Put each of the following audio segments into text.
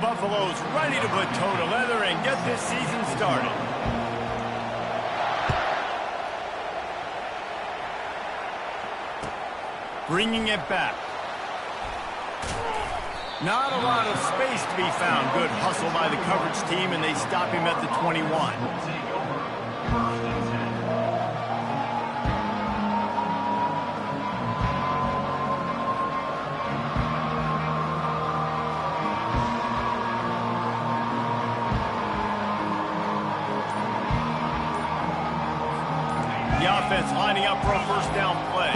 Buffaloes ready to put toe to leather and get this season started. Bringing it back. Not a lot of space to be found. Good hustle by the coverage team, and they stop him at the 21. The offense lining up for a first down play.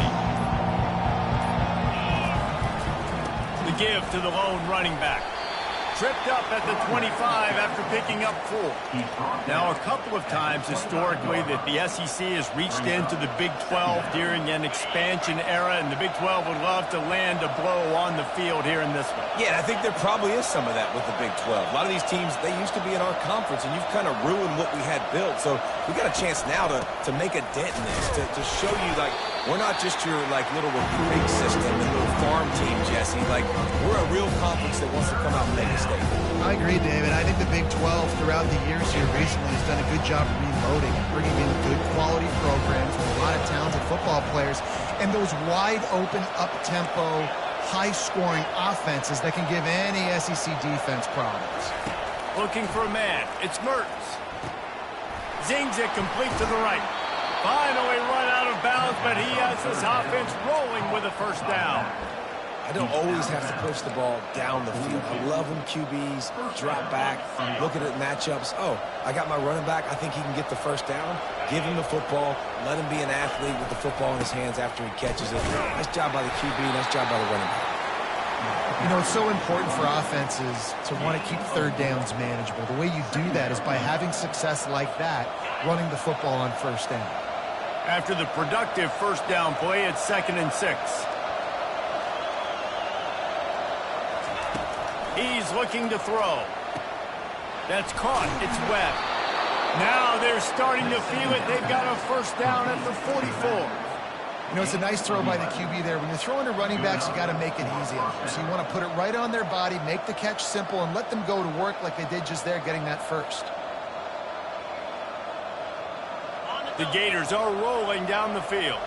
The give to the lone running back. Tripped up at the 25 after picking up 4. Now, a couple of times historically that the SEC has reached into the Big 12 during an expansion era, and the Big 12 would love to land a blow on the field here in this one. Yeah, I think there probably is some of that with the Big 12. A lot of these teams, they used to be in our conference, and you've kind of ruined what we had built. So we got a chance now to make a dent in this, to show you, like, we're not just your, like, little recruiting system and little farm team, Jesse. Like, we're a real conference that wants to come out and make a statement. I agree, David. I think the Big 12 throughout the years here recently has done a good job reloading and bringing in good quality programs with a lot of talented football players and those wide-open, up-tempo, high-scoring offenses that can give any SEC defense problems. Looking for a man. It's Mertens. Zings it complete to the right. Finally run out of bounds, but he has this offense rolling with a first down. I don't always have to push the ball down the field. I love when QBs drop back, looking at matchups. Oh, I got my running back. I think he can get the first down. Give him the football. Let him be an athlete with the football in his hands after he catches it. Nice job by the QB. Nice job by the running back. You know, it's so important for offenses to want to keep third downs manageable. The way you do that is by having success like that, running the football on first down. After the productive first down play, it's 2nd and 6. He's looking to throw. That's caught. It's Webb. Now they're starting to feel it. They've got a first down at the 44. You know, it's a nice throw by the QB there. When you're throwing to running backs, you got to make it easy on them. So you want to put it right on their body, make the catch simple, and let them go to work like they did just there, getting that first. The Gators are rolling down the field.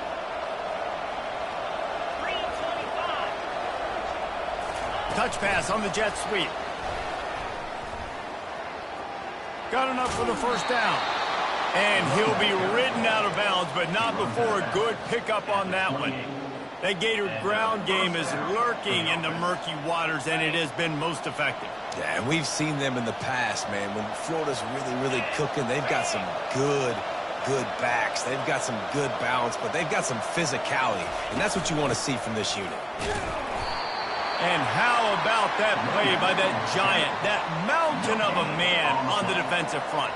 Touch pass on the jet sweep. Got enough for the first down. And he'll be ridden out of bounds, but not before a good pickup on that one. That Gator ground game is lurking in the murky waters, and it has been most effective. Yeah, and we've seen them in the past, man. When Florida's really cooking, they've got some good backs. They've got some good balance, but they've got some physicality, and that's what you want to see from this unit. And how about that play by that giant, that mountain of a man on the defensive front?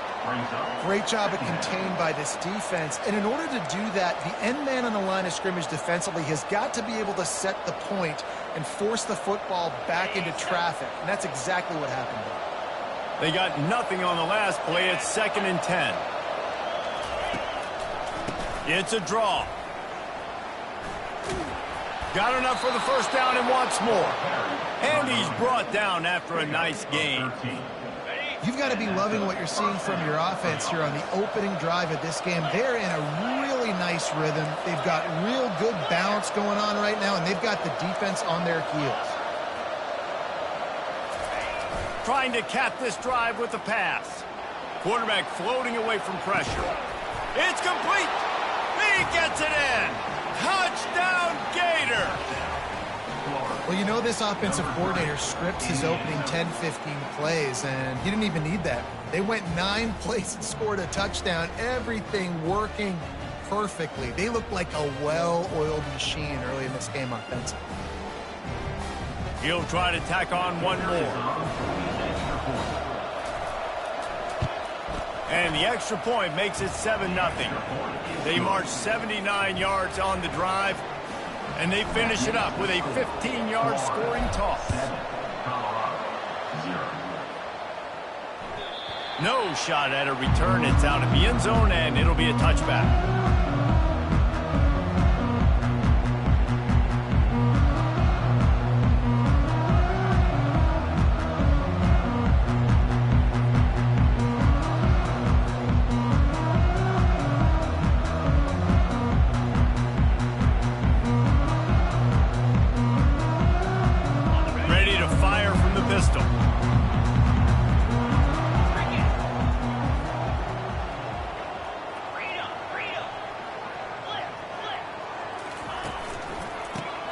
Great job at contained by this defense. And in order to do that, the end man on the line of scrimmage defensively has got to be able to set the point and force the football back into traffic. And that's exactly what happened there. They got nothing on the last play. It's 2nd and 10. It's a draw. Got enough for the first down and wants more. And he's brought down after a nice gain. You've got to be loving what you're seeing from your offense here on the opening drive of this game. They're in a really nice rhythm. They've got real good balance going on right now, and they've got the defense on their heels. Trying to cap this drive with a pass. Quarterback floating away from pressure. It's complete. He gets it in. Touchdown, Gator! Well, you know this offensive coordinator scripts his opening 10-15 plays, and he didn't even need that. They went 9 plays and scored a touchdown, everything working perfectly. They looked like a well-oiled machine early in this game offensively. He'll try to tack on one more. And the extra point makes it 7-0. They march 79 yards on the drive, and they finish it up with a 15-yard scoring toss. No shot at a return. It's out of the end zone, and it'll be a touchback.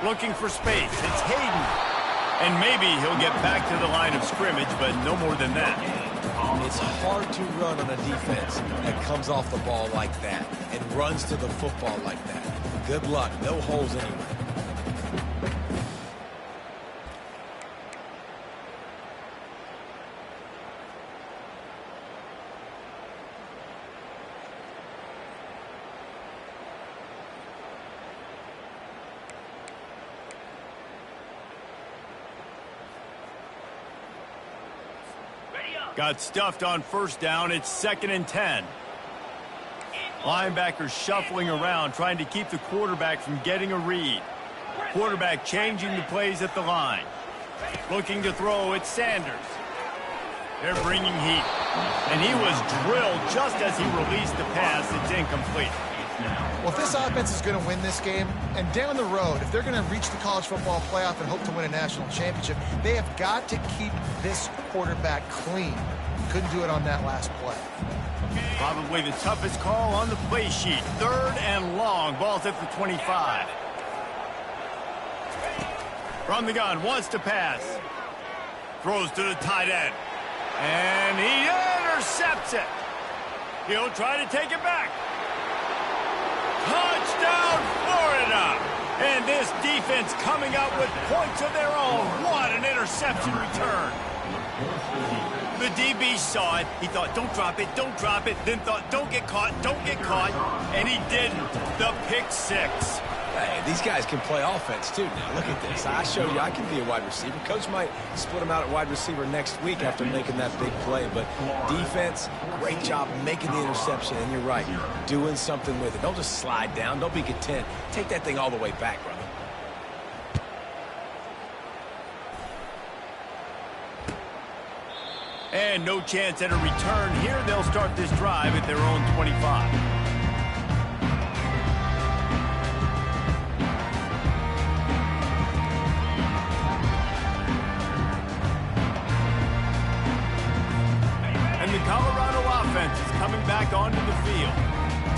Looking for space. It's Hayden. And maybe he'll get back to the line of scrimmage, but no more than that. It's hard to run on a defense that comes off the ball like that and runs to the football like that. Good luck. No holes anywhere. Got stuffed on first down. It's 2nd and 10. Linebackers shuffling around, trying to keep the quarterback from getting a read. Quarterback changing the plays at the line. Looking to throw, it's Sanders. They're bringing heat. And he was drilled just as he released the pass. It's incomplete. Well, if this offense is going to win this game, and down the road, if they're going to reach the college football playoff and hope to win a national championship, they have got to keep this quarterback clean. Couldn't do it on that last play. Probably the toughest call on the play sheet. 3rd and long. Ball's at the 25. From the gun, wants to pass. Throws to the tight end. And he intercepts it. He'll try to take it back. Touchdown, Florida! And this defense coming out with points of their own. What an interception return. The DB saw it. He thought, don't drop it, don't drop it. Then thought, don't get caught, don't get caught. And he didn't. The pick six. Hey, these guys can play offense, too. Now, look at this. I showed you I can be a wide receiver. Coach might split him out at wide receiver next week after making that big play. But defense, great job making the interception. And you're right, doing something with it. Don't just slide down. Don't be content. Take that thing all the way back, brother. And no chance at a return here. They'll start this drive at their own 25. And the Colorado offense is coming back onto the field.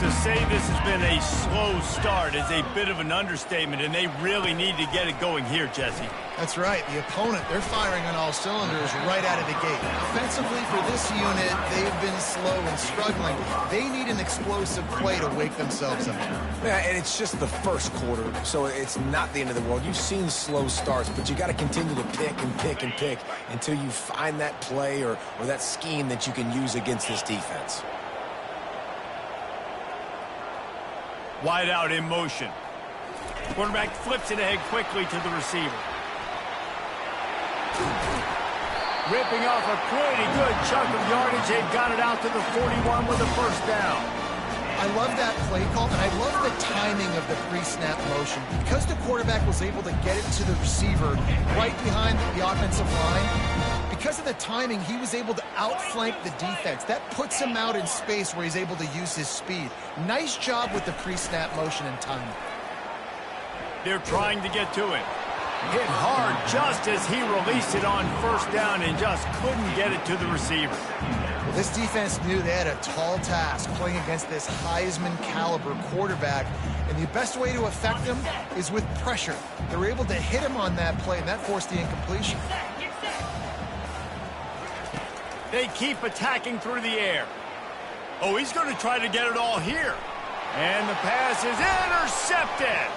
To say this has been a slow start is a bit of an understatement, and they really need to get it going here, Jesse. That's right. The opponent, they're firing on all cylinders right out of the gate. Offensively, for this unit, they've been slow and struggling. They need an explosive play to wake themselves up. Yeah, and it's just the first quarter, so it's not the end of the world. You've seen slow starts, but you got to continue to pick and pick and pick until you find that play or that scheme that you can use against this defense. Wide out in motion. Quarterback flips it ahead quickly to the receiver. Ripping off a pretty good chunk of yardage. They've got it out to the 41 with a first down. I love that play call, and I love the timing of the pre-snap motion. Because the quarterback was able to get it to the receiver right behind the offensive line, because of the timing, he was able to outflank the defense. That puts him out in space where he's able to use his speed. Nice job with the pre-snap motion and timing. They're trying to get to it. Hit hard just as he released it on first down and just couldn't get it to the receiver. Well, this defense knew they had a tall task playing against this Heisman caliber quarterback, and the best way to affect him is with pressure. They were able to hit him on that play, and that forced the incompletion. They keep attacking through the air. Oh, he's going to try to get it all here. And the pass is intercepted.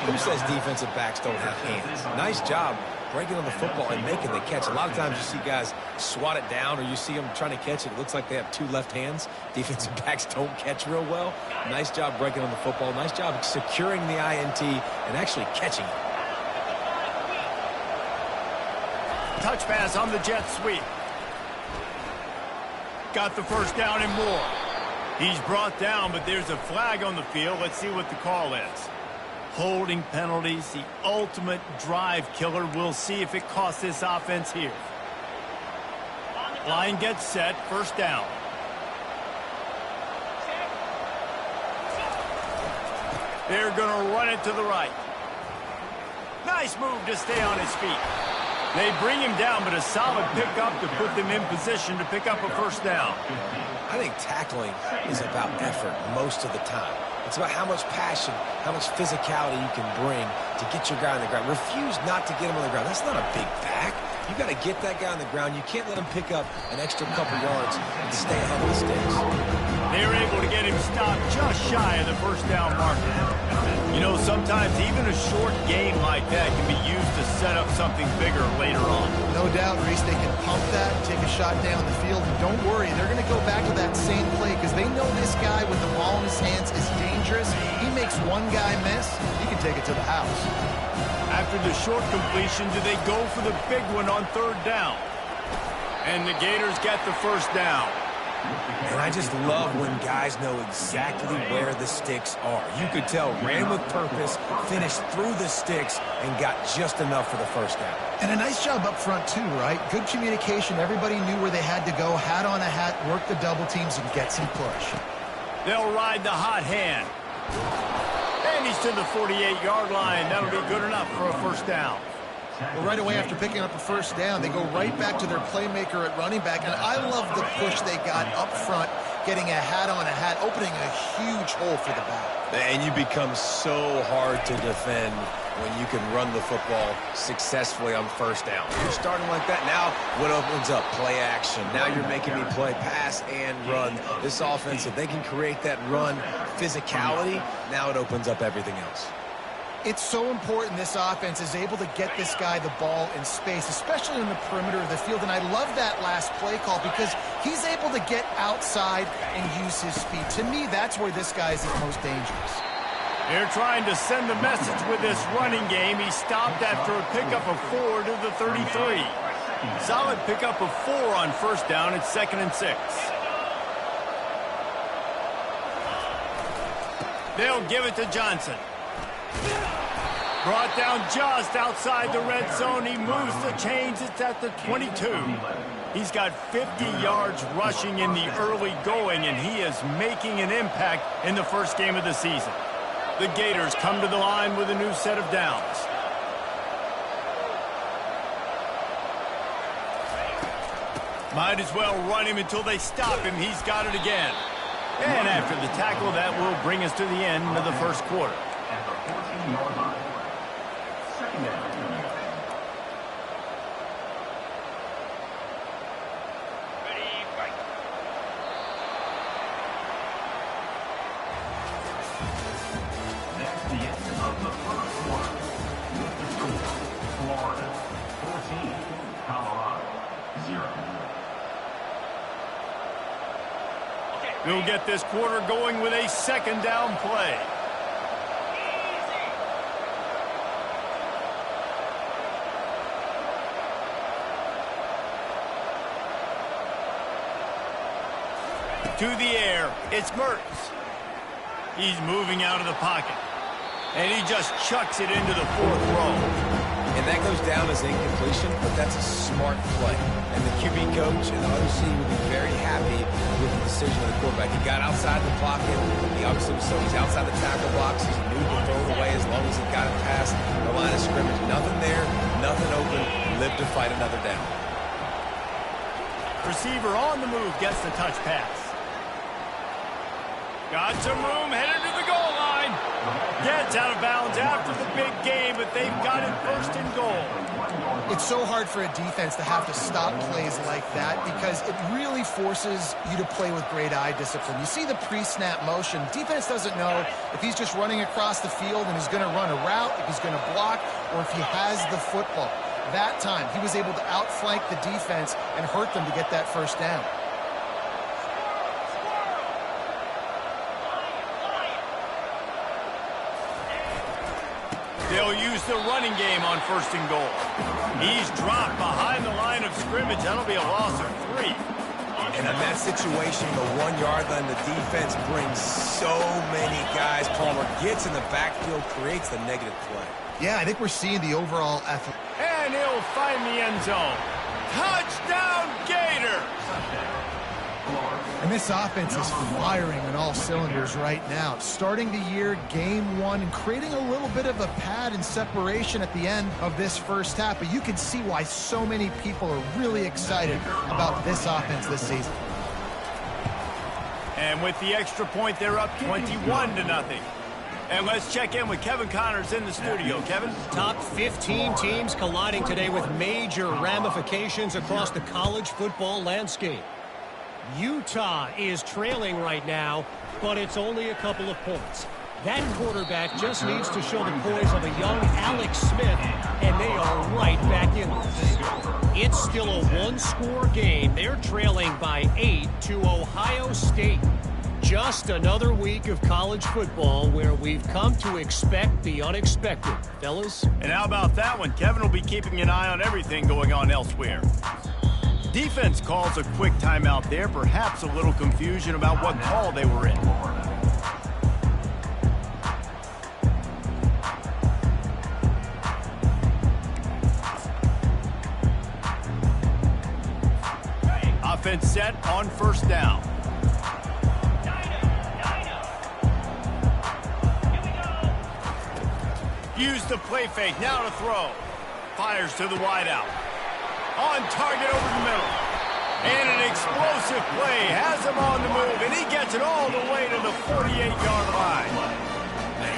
Who says defensive backs don't have hands? Nice job breaking on the football and making the catch. A lot of times you see guys swat it down or you see them trying to catch it. It looks like they have two left hands. Defensive backs don't catch real well. Nice job breaking on the football. Nice job securing the INT and actually catching it. Touch pass on the jet sweep. Got the first down and more. He's brought down, but there's a flag on the field. Let's see what the call is. Holding penalties, the ultimate drive killer. We'll see if it costs this offense here. Line gets set, first down. They're going to run it to the right. Nice move to stay on his feet. They bring him down, but a solid pickup to put them in position to pick up a first down. I think tackling is about effort most of the time. It's about how much passion, how much physicality you can bring to get your guy on the ground. Refuse not to get him on the ground. That's not a big back. You got to get that guy on the ground. You can't let him pick up an extra couple yards and stay ahead of the sticks. They were able to get him stopped just shy of the first down marker. You know, sometimes even a short game like that can be used to set up something bigger later on. No doubt, Reese, they can pump that, take a shot down the field, and don't worry, they're going to go back to that same play because they know this guy with the ball in his hands is dangerous. He makes one guy miss, he can take it to the house. After the short completion, do they go for the big one on third down? And the Gators get the first down. And I just love when guys know exactly where the sticks are. You could tell, ran with purpose, finished through the sticks, and got just enough for the first down. And a nice job up front, too, right? Good communication. Everybody knew where they had to go, hat on a hat, work the double teams, and get some push. They'll ride the hot hand. And he's to the 48-yard line. That'll be good enough for a first down. Well, right away after picking up a first down, they go right back to their playmaker at running back. And I love the push they got up front, getting a hat on a hat, opening a huge hole for the back. And you become so hard to defend when you can run the football successfully on first down. You're starting like that. Now what opens up? Play action. Now you're making me play pass and run. This offense, if they can create that run physicality, now it opens up everything else. It's so important this offense is able to get this guy the ball in space, especially in the perimeter of the field. And I love that last play call because he's able to get outside and use his speed. To me, that's where this guy is most dangerous. They're trying to send a message with this running game. He stopped after a pickup of 4 to the 33. Solid pickup of 4 on first down. It's 2nd and 6. They'll give it to Johnson. Brought down just outside the red zone. He moves the chains. It's at the 22. He's got 50 yards rushing in the early going, and he is making an impact in the first game of the season. The Gators come to the line with a new set of downs. Might as well run him until they stop him. He's got it again. And after the tackle, that will bring us to the end of the first quarter. We'll get this quarter going with a second down play. To the air, it's Mertz. He's moving out of the pocket. And he just chucks it into the 4th row. And that goes down as incompletion, but that's a smart play. And the QB coach and the OC would be very happy with the decision of the quarterback. He got outside the pocket. He obviously he's outside the tackle box. He knew to throw it away as long as he got it past the line of scrimmage. Nothing there, nothing open. Live to fight another down. Receiver on the move gets the touch pass. Got some room, headed to the goal line. Gets out of bounds after the big game, but they've got it 1st and goal. It's so hard for a defense to have to stop plays like that because it really forces you to play with great eye discipline. You see the pre-snap motion. Defense doesn't know if he's just running across the field and he's going to run a route, if he's going to block, or if he has the football. That time, he was able to outflank the defense and hurt them to get that first down. They'll use the running game on 1st and goal. He's dropped behind the line of scrimmage. That'll be a loss of 3. And in that situation, the 1-yard line, the defense brings so many guys. Palmer gets in the backfield, creates the negative play. Yeah, I think we're seeing the overall effort. And he'll find the end zone. Touchdown, Gators! And this offense is firing on all cylinders right now. Starting the year, game 1, and creating a little bit of a pad and separation at the end of this first half. But you can see why so many people are really excited about this offense this season. And with the extra point, they're up 21-0. And let's check in with Kevin Connors in the studio. Kevin? Top 15 teams colliding today with major ramifications across the college football landscape. Utah is trailing right now, but it's only a couple of points. That quarterback just needs to show the poise of a young Alex Smith, and they are right back in this. It's still a one-score game. They're trailing by 8 to Ohio State. Just another week of college football where we've come to expect the unexpected, fellas. And how about that one? Kevin will be keeping an eye on everything going on elsewhere. Defense calls a quick timeout there, perhaps a little confusion about what call they were in. Offense set on first down. Use the play fake, now to throw. Fires to the wideout. On target over the middle. And an explosive play has him on the move, and he gets it all the way to the 48-yard line.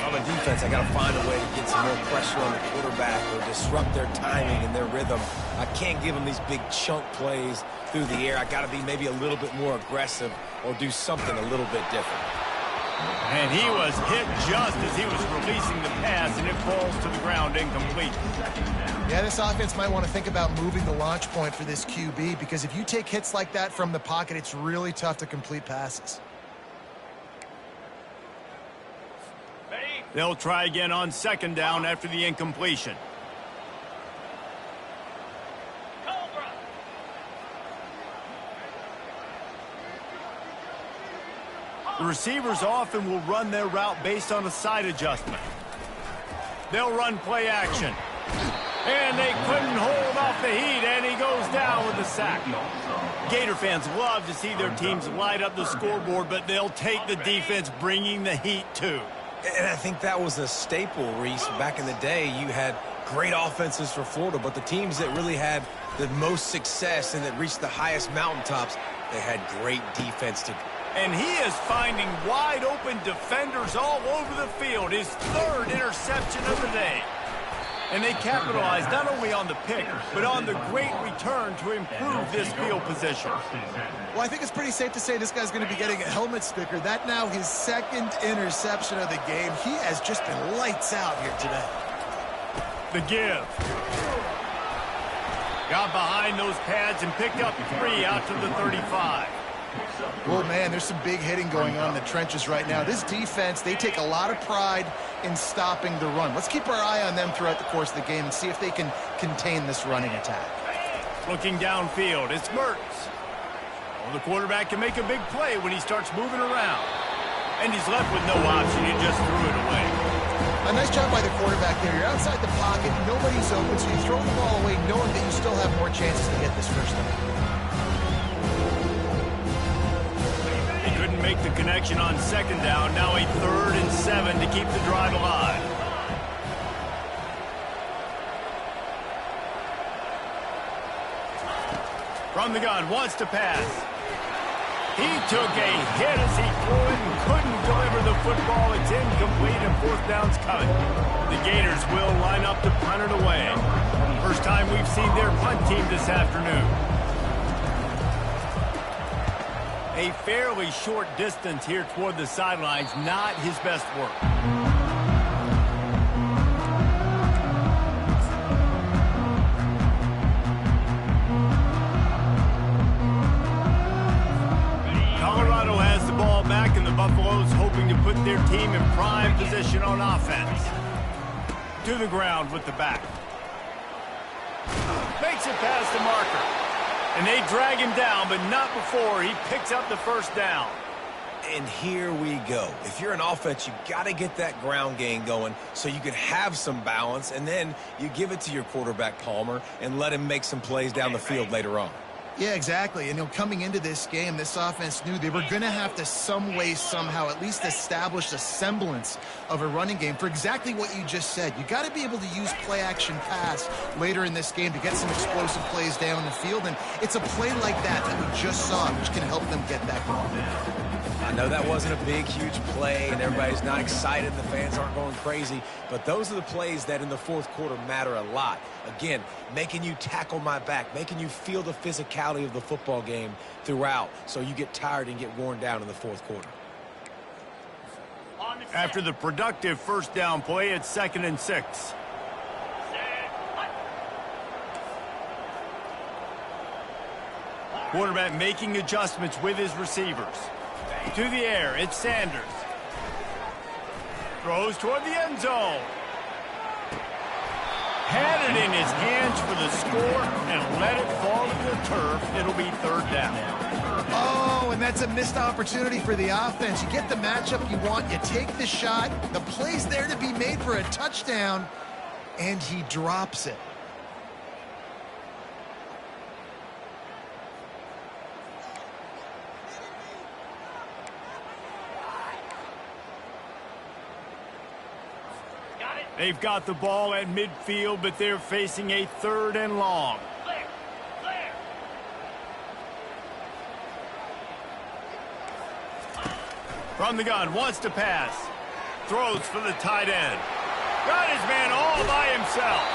On the defense, I got to find a way to get some more pressure on the quarterback or disrupt their timing and their rhythm. I can't give them these big chunk plays through the air. I got to be maybe a little bit more aggressive or do something a little bit different. And he was hit just as he was releasing the pass, and it falls to the ground incomplete. Yeah, this offense might want to think about moving the launch point for this QB, because if you take hits like that from the pocket, it's really tough to complete passes. They'll try again on second down after the incompletion. The receivers often will run their route based on a side adjustment. They'll run play action. And they couldn't hold off the heat, and he goes down with a sack. Gator fans love to see their teams light up the scoreboard, but they'll take the defense bringing the heat too. And I think that was a staple, Reese. Back in the day, you had great offenses for Florida, but the teams that really had the most success and that reached the highest mountaintops, they had great defense to. And he is finding wide-open defenders all over the field. His third interception of the day. And they capitalized not only on the pick, but on the great return to improve this field position. Well, I think it's pretty safe to say this guy's going to be getting a helmet sticker. That now his second interception of the game. He has just been lights out here today. The give. Got behind those pads and picked up 3 out to the 35. Well, man, there's some big hitting going on in the trenches right now. This defense, they take a lot of pride in stopping the run. Let's keep our eye on them throughout the course of the game and see if they can contain this running attack. Looking downfield, it's Mertz. Well, the quarterback can make a big play when he starts moving around. And he's left with no option. He just threw it away. A nice job by the quarterback there. You're outside the pocket, nobody's open, so you throw the ball away knowing that you still have more chances to hit this first down. Make the connection on second down. Now a 3rd and 7 to keep the drive alive. From the gun, wants to pass. He took a hit as he threw it and couldn't deliver the football. It's incomplete and 4th down's coming. The Gators will line up to punt it away. First time we've seen their punt team this afternoon. A fairly short distance here toward the sidelines, not his best work. Colorado has the ball back, and the Buffaloes hoping to put their team in prime position on offense. To the ground with the back. Makes it past the marker. And they drag him down, but not before he picks up the first down. And here we go. If you're an offense, you got to get that ground game going so you can have some balance, and then you give it to your quarterback, Palmer, and let him make some plays down the field later on. Yeah, exactly. And coming into this game, this offense knew they were going to have to some way, somehow, at least establish a semblance of a running game for exactly what you just said. You got to be able to use play-action pass later in this game to get some explosive plays down the field. And it's a play like that that we just saw, which can help them get that going. I know that wasn't a big, huge play, and everybody's not excited, the fans aren't going crazy, but those are the plays that in the fourth quarter matter a lot. Again, making you tackle my back, making you feel the physicality of the football game throughout, so you get tired and get worn down in the fourth quarter. After the productive first down play, it's 2nd and 6. Quarterback making adjustments with his receivers. To the air, it's Sanders. Throws toward the end zone. Had it in his hands for the score and let it fall to the turf. It'll be 3rd down. Oh, and that's a missed opportunity for the offense. You get the matchup you want, you take the shot, the play's there to be made for a touchdown, and he drops it. They've got the ball at midfield, but they're facing a 3rd and long. From the gun, wants to pass. Throws for the tight end. Got his man all by himself.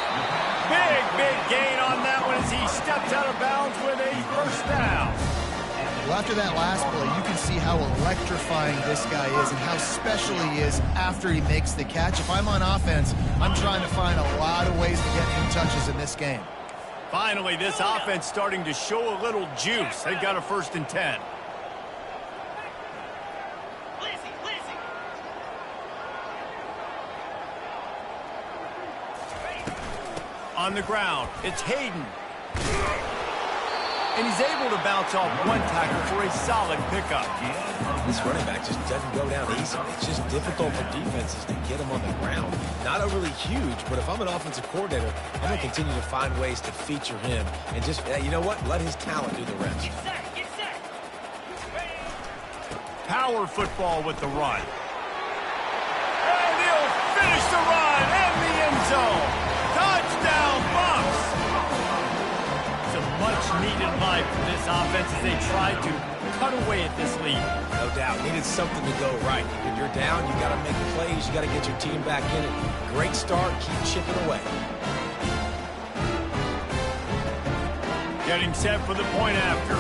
Big gain on that one as he steps out of bounds with a 1st down. Well, after that last play, you can see how electrifying this guy is and how special he is after he makes the catch. If I'm on offense, I'm trying to find a lot of ways to get him touches in this game. Finally, this offense starting to show a little juice. They've got a 1st and 10. On the ground, it's Hayden. And he's able to bounce off one tackle for a solid pickup. This running back just doesn't go down easily. It's just difficult for defenses to get him on the ground. Not overly huge, but if I'm an offensive coordinator, I'm going to continue to find ways to feature him. And just, you know what? Let his talent do the rest. Get set. Power football with the run. And he'll finish the run in the end zone. Touchdown, Bucks! Some much-needed life for this offense as they try to cut away at this lead. No doubt. Needed something to go right. When you're down, you got to make plays. You got to get your team back in it. Great start. Keep chipping away. Getting set for the point after.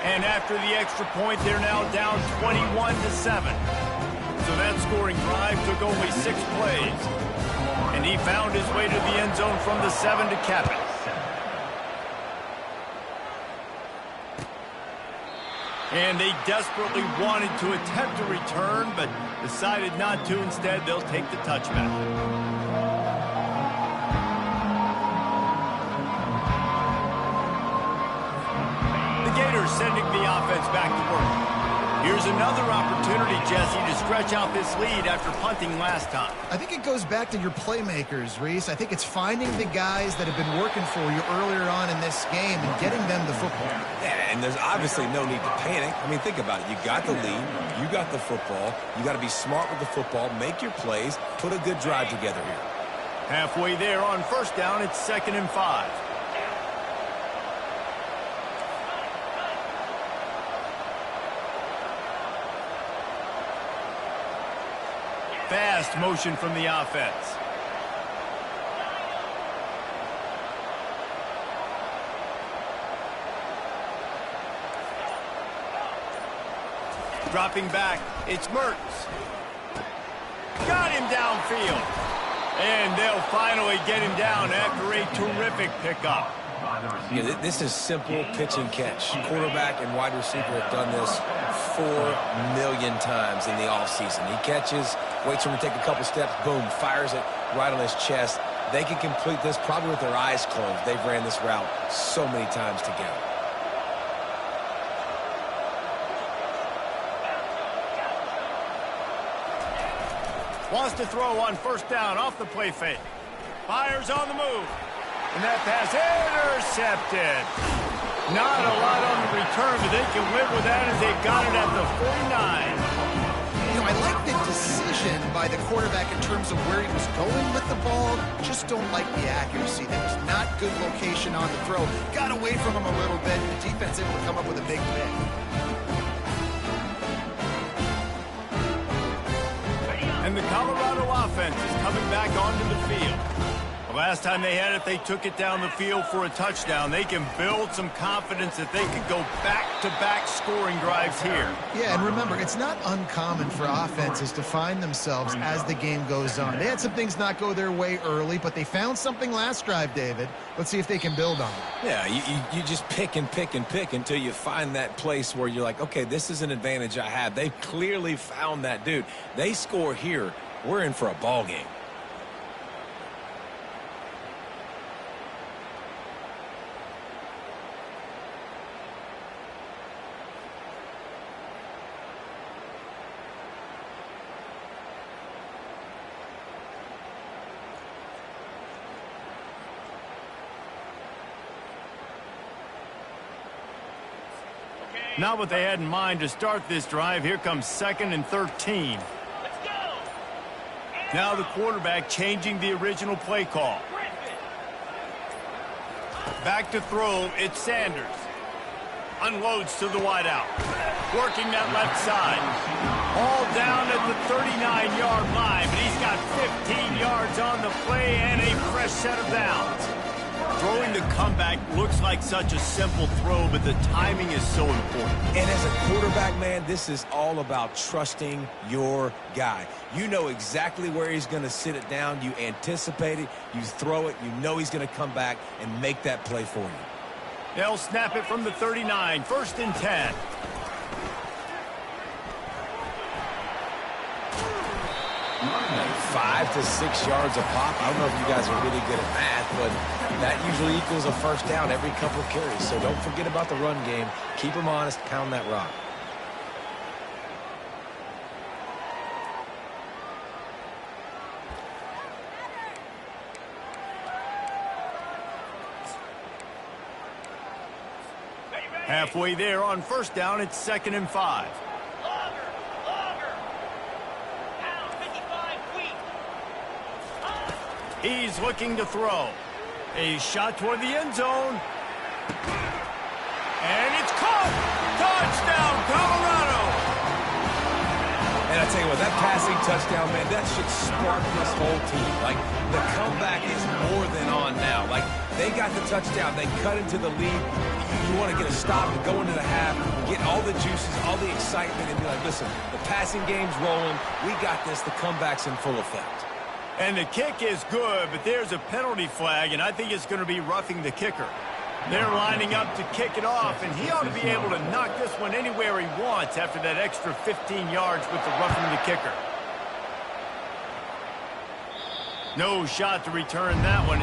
And after the extra point, they're now down 21-7. So that scoring drive took only 6 plays. And he found his way to the end zone from the 7 to cap it. And they desperately wanted to attempt a return, but decided not to. Instead, they'll take the touchback. The Gators sending the offense back to work. Here's another opportunity, Jesse, to stretch out this lead after punting last time. I think it goes back to your playmakers, Reese. I think it's finding the guys that have been working for you earlier on in this game and getting them the football. Yeah, and there's obviously no need to panic. I mean, think about it. You got the lead. You got the football. You got to be smart with the football. Make your plays. Put a good drive together here. Halfway there on 1st down, it's 2nd and 5. Fast motion from the offense. Dropping back, it's Mertz. Got him downfield. And they'll finally get him down after a terrific pickup. Yeah, this is simple pitch and catch. Quarterback and wide receiver have done this 4 million times in the offseason. He catches, waits for him to take a couple steps, boom, fires it right on his chest. They can complete this probably with their eyes closed. They've ran this route so many times together. Wants to throw on 1st down off the play fake. Fires on the move. And that pass intercepted. Not a lot on the return, but they can live with that as they've got it at the 49. You know, I like the decision by by the quarterback in terms of where he was going with the ball. Just don't like the accuracy. There was not good location on the throw. Got away from him a little bit. The defense able to come up with a big pick. And the Colorado offense is coming back onto the field. The last time they had it, they took it down the field for a touchdown. They can build some confidence that they can go back-to-back scoring drives here. Yeah, and remember, it's not uncommon for offenses to find themselves as the game goes on. They had some things not go their way early, but they found something last drive, David. Let's see if they can build on it. Yeah, you just pick and pick and pick until you find that place where you're like, okay, this is an advantage I have. They've clearly found that, dude. They score here, we're in for a ball game. Not what they had in mind to start this drive. Here comes 2nd and 13. Let's go. Now the quarterback changing the original play call. Back to throw, it's Sanders. Unloads to the wideout. Working that left side. All down at the 39-yard line, but he's got 15 yards on the play and a fresh set of downs. Throwing the comeback looks like such a simple throw, but the timing is so important. And as a quarterback, man, this is all about trusting your guy. You know exactly where he's going to sit it down. You anticipate it. You throw it. You know he's going to come back and make that play for you. They'll snap it from the 39, 1st and 10. Like 5 to 6 yards a pop. I don't know if you guys are really good at math, but that usually equals a first down every couple of carries. So don't forget about the run game. Keep them honest. Pound that rock. Halfway there on 1st down, it's 2nd and 5. Longer. Down, 55 feet. He's looking to throw. A shot toward the end zone. And it's caught! Touchdown, Colorado! And I tell you what, that passing touchdown, man, that should spark this whole team. Like, the comeback is more than on now. Like, they got the touchdown. They cut into the lead. You want to get a stop and go into the half, get all the juices, all the excitement, and be like, listen, the passing game's rolling. We got this. The comeback's in full effect. And the kick is good, but there's a penalty flag, and I think it's going to be roughing the kicker. They're lining up to kick it off, and he ought to be able to knock this one anywhere he wants after that extra 15 yards with the roughing the kicker. No shot to return that one.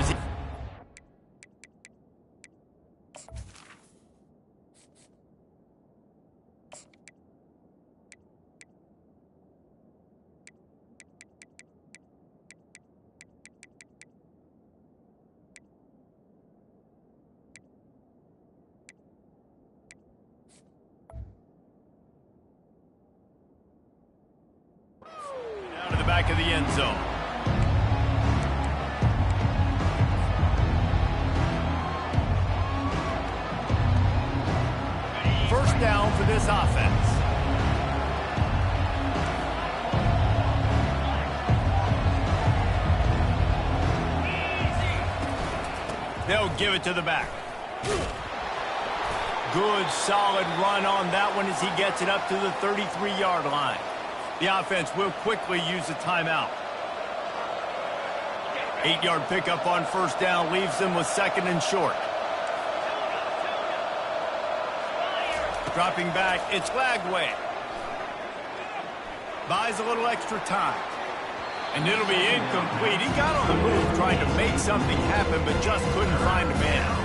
To the back of the end zone. First down for this offense. They'll give it to the back. Good, solid run on that one as he gets it up to the 33-yard line. The offense will quickly use a timeout. 8-yard pickup on 1st down leaves them with 2nd and short. Dropping back, it's Lagway. Buys a little extra time. And it'll be incomplete. He got on the move trying to make something happen, but just couldn't find a man.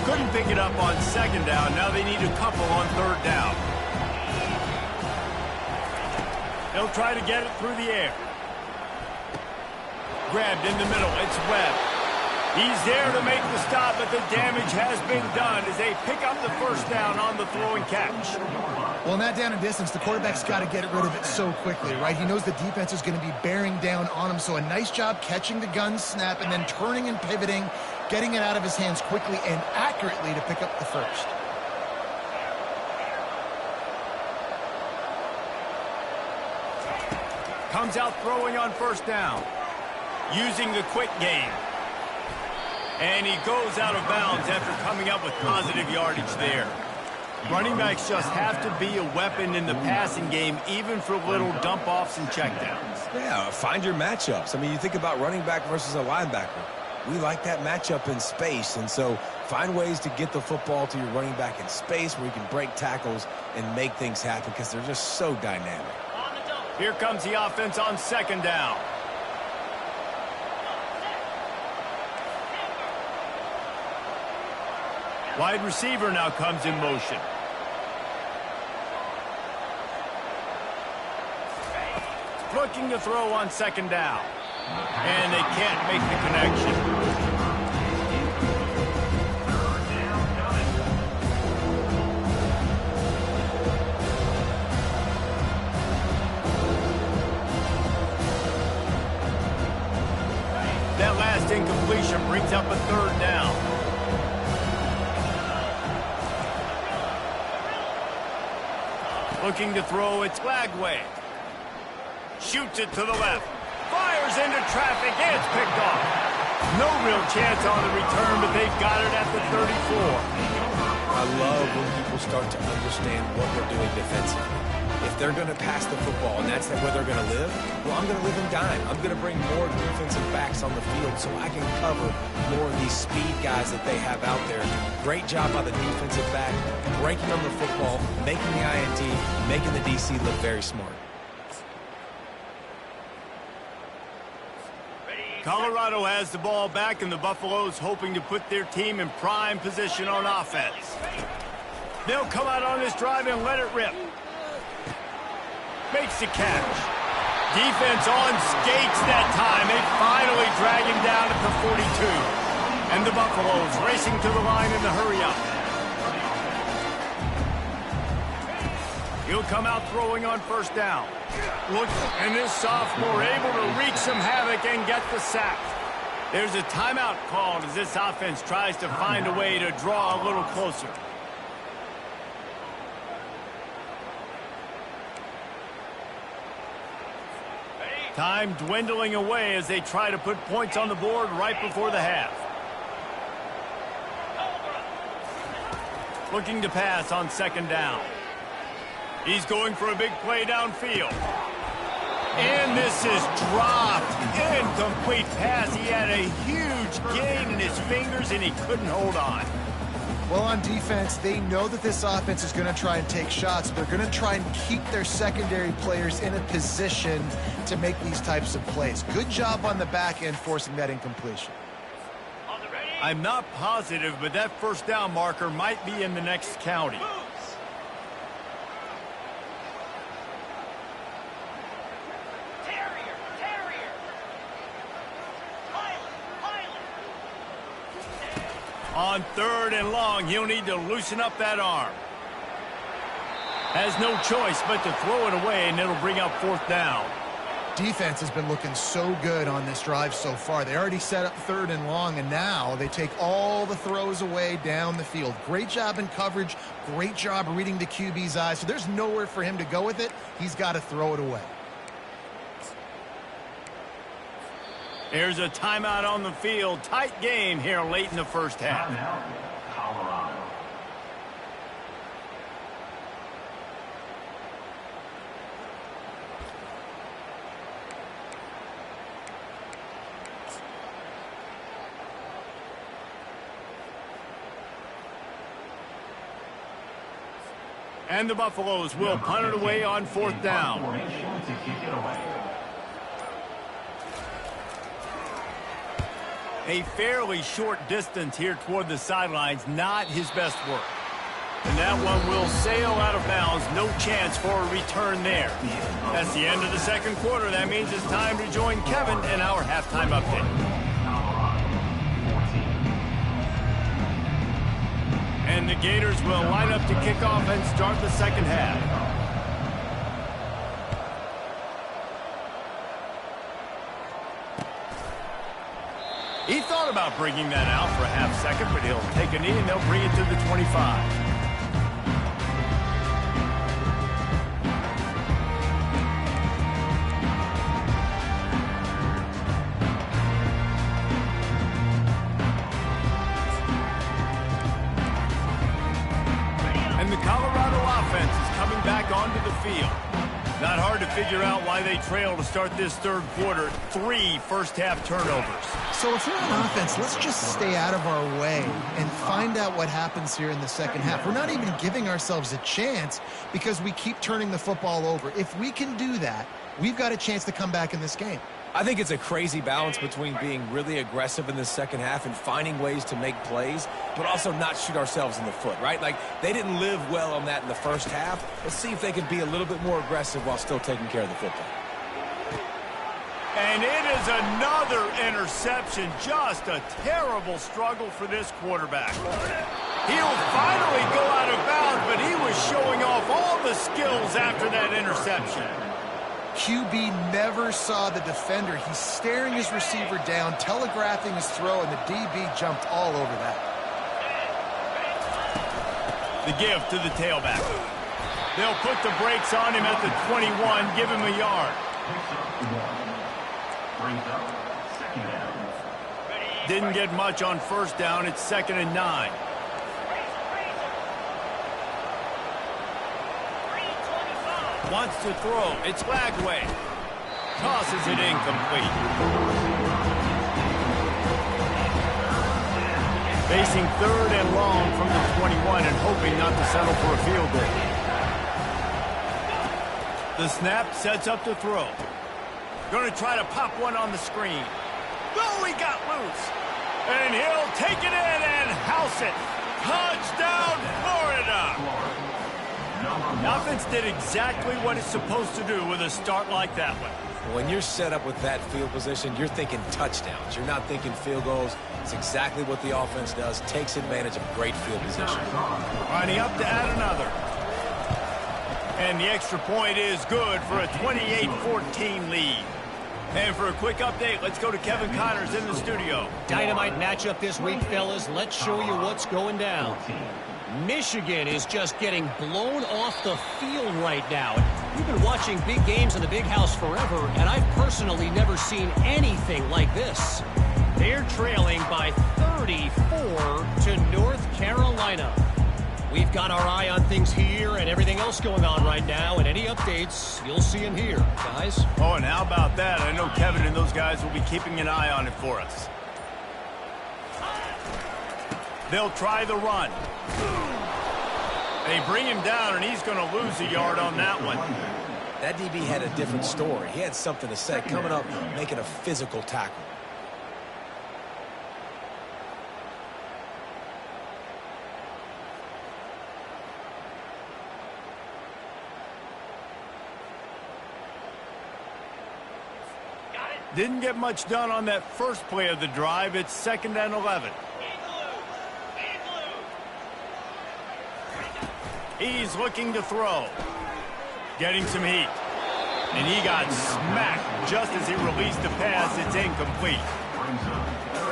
Couldn't pick it up on 2nd down. Now they need a couple on 3rd down. They'll try to get it through the air. Grabbed in the middle. It's Webb. He's there to make the stop, but the damage has been done as they pick up the first down on the throw and catch. Well, in that down and distance, the quarterback's got to get rid of it so quickly, right? He knows the defense is going to be bearing down on him, so a nice job catching the gun snap and then turning and pivoting, getting it out of his hands quickly and accurately to pick up the first. Comes out throwing on first down. Using the quick game. And he goes out of bounds after coming up with positive yardage there. Running backs just have to be a weapon in the passing game, even for little dump-offs and checkdowns. Yeah, find your matchups. I mean, you think about running back versus a linebacker. We like that matchup in space, and so find ways to get the football to your running back in space where you can break tackles and make things happen because they're just so dynamic. Here comes the offense on second down. Wide receiver now comes in motion. Looking to throw on second down. And they can't make the connection. That last incompletion brings up a third down. Looking to throw, it's Lagway. Shoots it to the left. Fires into traffic, and it's picked off. No real chance on the return, but they've got it at the 34. I love when people start to understand what they're doing defensively. If they're going to pass the football and that's where they're going to live, well, I'm going to live in dime. I'm going to bring more defensive backs on the field so I can cover more of these speed guys that they have out there. Great job by the defensive back, breaking on the football, making the INT, making the DC look very smart. Colorado has the ball back, and the Buffaloes hoping to put their team in prime position on offense. They'll come out on this drive and let it rip. Makes the catch. Defense on skates that time. They finally drag him down at the 42. And the Buffaloes racing to the line in the hurry-up. He'll come out throwing on first down. Look, and this sophomore able to wreak some havoc and get the sack. There's a timeout called as this offense tries to find a way to draw a little closer. Time dwindling away as they try to put points on the board right before the half. Looking to pass on second down. He's going for a big play downfield. And this is dropped. Incomplete pass. He had a huge gain in his fingers, and he couldn't hold on. Well, on defense, they know that this offense is going to try and take shots. They're going to try and keep their secondary players in a position to make these types of plays. Good job on the back end forcing that incompletion. I'm not positive, but that first down marker might be in the next county. On third and long, he'll need to loosen up that arm. Has no choice but to throw it away, and it'll bring up fourth down. Defense has been looking so good on this drive so far. They already set up third and long, and now they take all the throws away down the field. Great job in coverage. Great job reading the QB's eyes. So there's nowhere for him to go with it. He's got to throw it away. There's a timeout on the field. Tight game here late in the first half. Colorado. And the Buffaloes will punt it away on fourth down. To kick it away. A fairly short distance here toward the sidelines, not his best work. And that one will sail out of bounds. No chance for a return there. That's the end of the second quarter. That means it's time to join Kevin in our halftime update. And the Gators will line up to kick off and start the second half. He thought about bringing that out for a half second, but he'll take a knee and they'll bring it to the 25. And the Colorado offense is coming back onto the field. Not hard to figure out why they trail to start this third quarter. 3 first-half turnovers. So if we're on offense, let's just stay out of our way and find out what happens here in the second half. We're not even giving ourselves a chance because we keep turning the football over. If we can do that, we've got a chance to come back in this game. I think it's a crazy balance between being really aggressive in the second half and finding ways to make plays, but also not shoot ourselves in the foot, right? Like, they didn't live well on that in the first half. Let's see if they can be a little bit more aggressive while still taking care of the football. And it is another interception. Just a terrible struggle for this quarterback. He'll finally go out of bounds, but he was showing off all the skills after that interception. QB never saw the defender. He's staring his receiver down, telegraphing his throw, and the DB jumped all over that. The give to the tailback. They'll put the brakes on him at the 21, give him a yard. Didn't get much on first down. It's 2nd and 9. Wants to throw. It's Lagway. Tosses it incomplete. Facing 3rd and long from the 21 and hoping not to settle for a field goal. The snap sets up to throw. Going to try to pop one on the screen. Oh, he got loose. And he'll take it in and house it. Touchdown, Florida. The offense did exactly what it's supposed to do with a start like that one. When you're set up with that field position, you're thinking touchdowns. You're not thinking field goals. It's exactly what the offense does. Takes advantage of great field position. Lining up to add another. And the extra point is good for a 28-14 lead. And for a quick update, let's go to Kevin Connors in the studio. Dynamite matchup this week, fellas. Let's show you what's going down. Michigan is just getting blown off the field right now. We've been watching big games in the Big House forever, and I've personally never seen anything like this. They're trailing by 34 to North Carolina. We've got our eye on things here and everything else going on right now, and any updates, you'll see them here, guys. Oh, and how about that? I know Kevin and those guys will be keeping an eye on it for us. They'll try the run. They bring him down, and he's going to lose a yard on that one. That DB had a different story. He had something to say, coming up, making a physical tackle. Didn't get much done on that first play of the drive. It's 2nd and 11. He's looking to throw. Getting some heat. And he got smacked just as he released the pass. It's incomplete.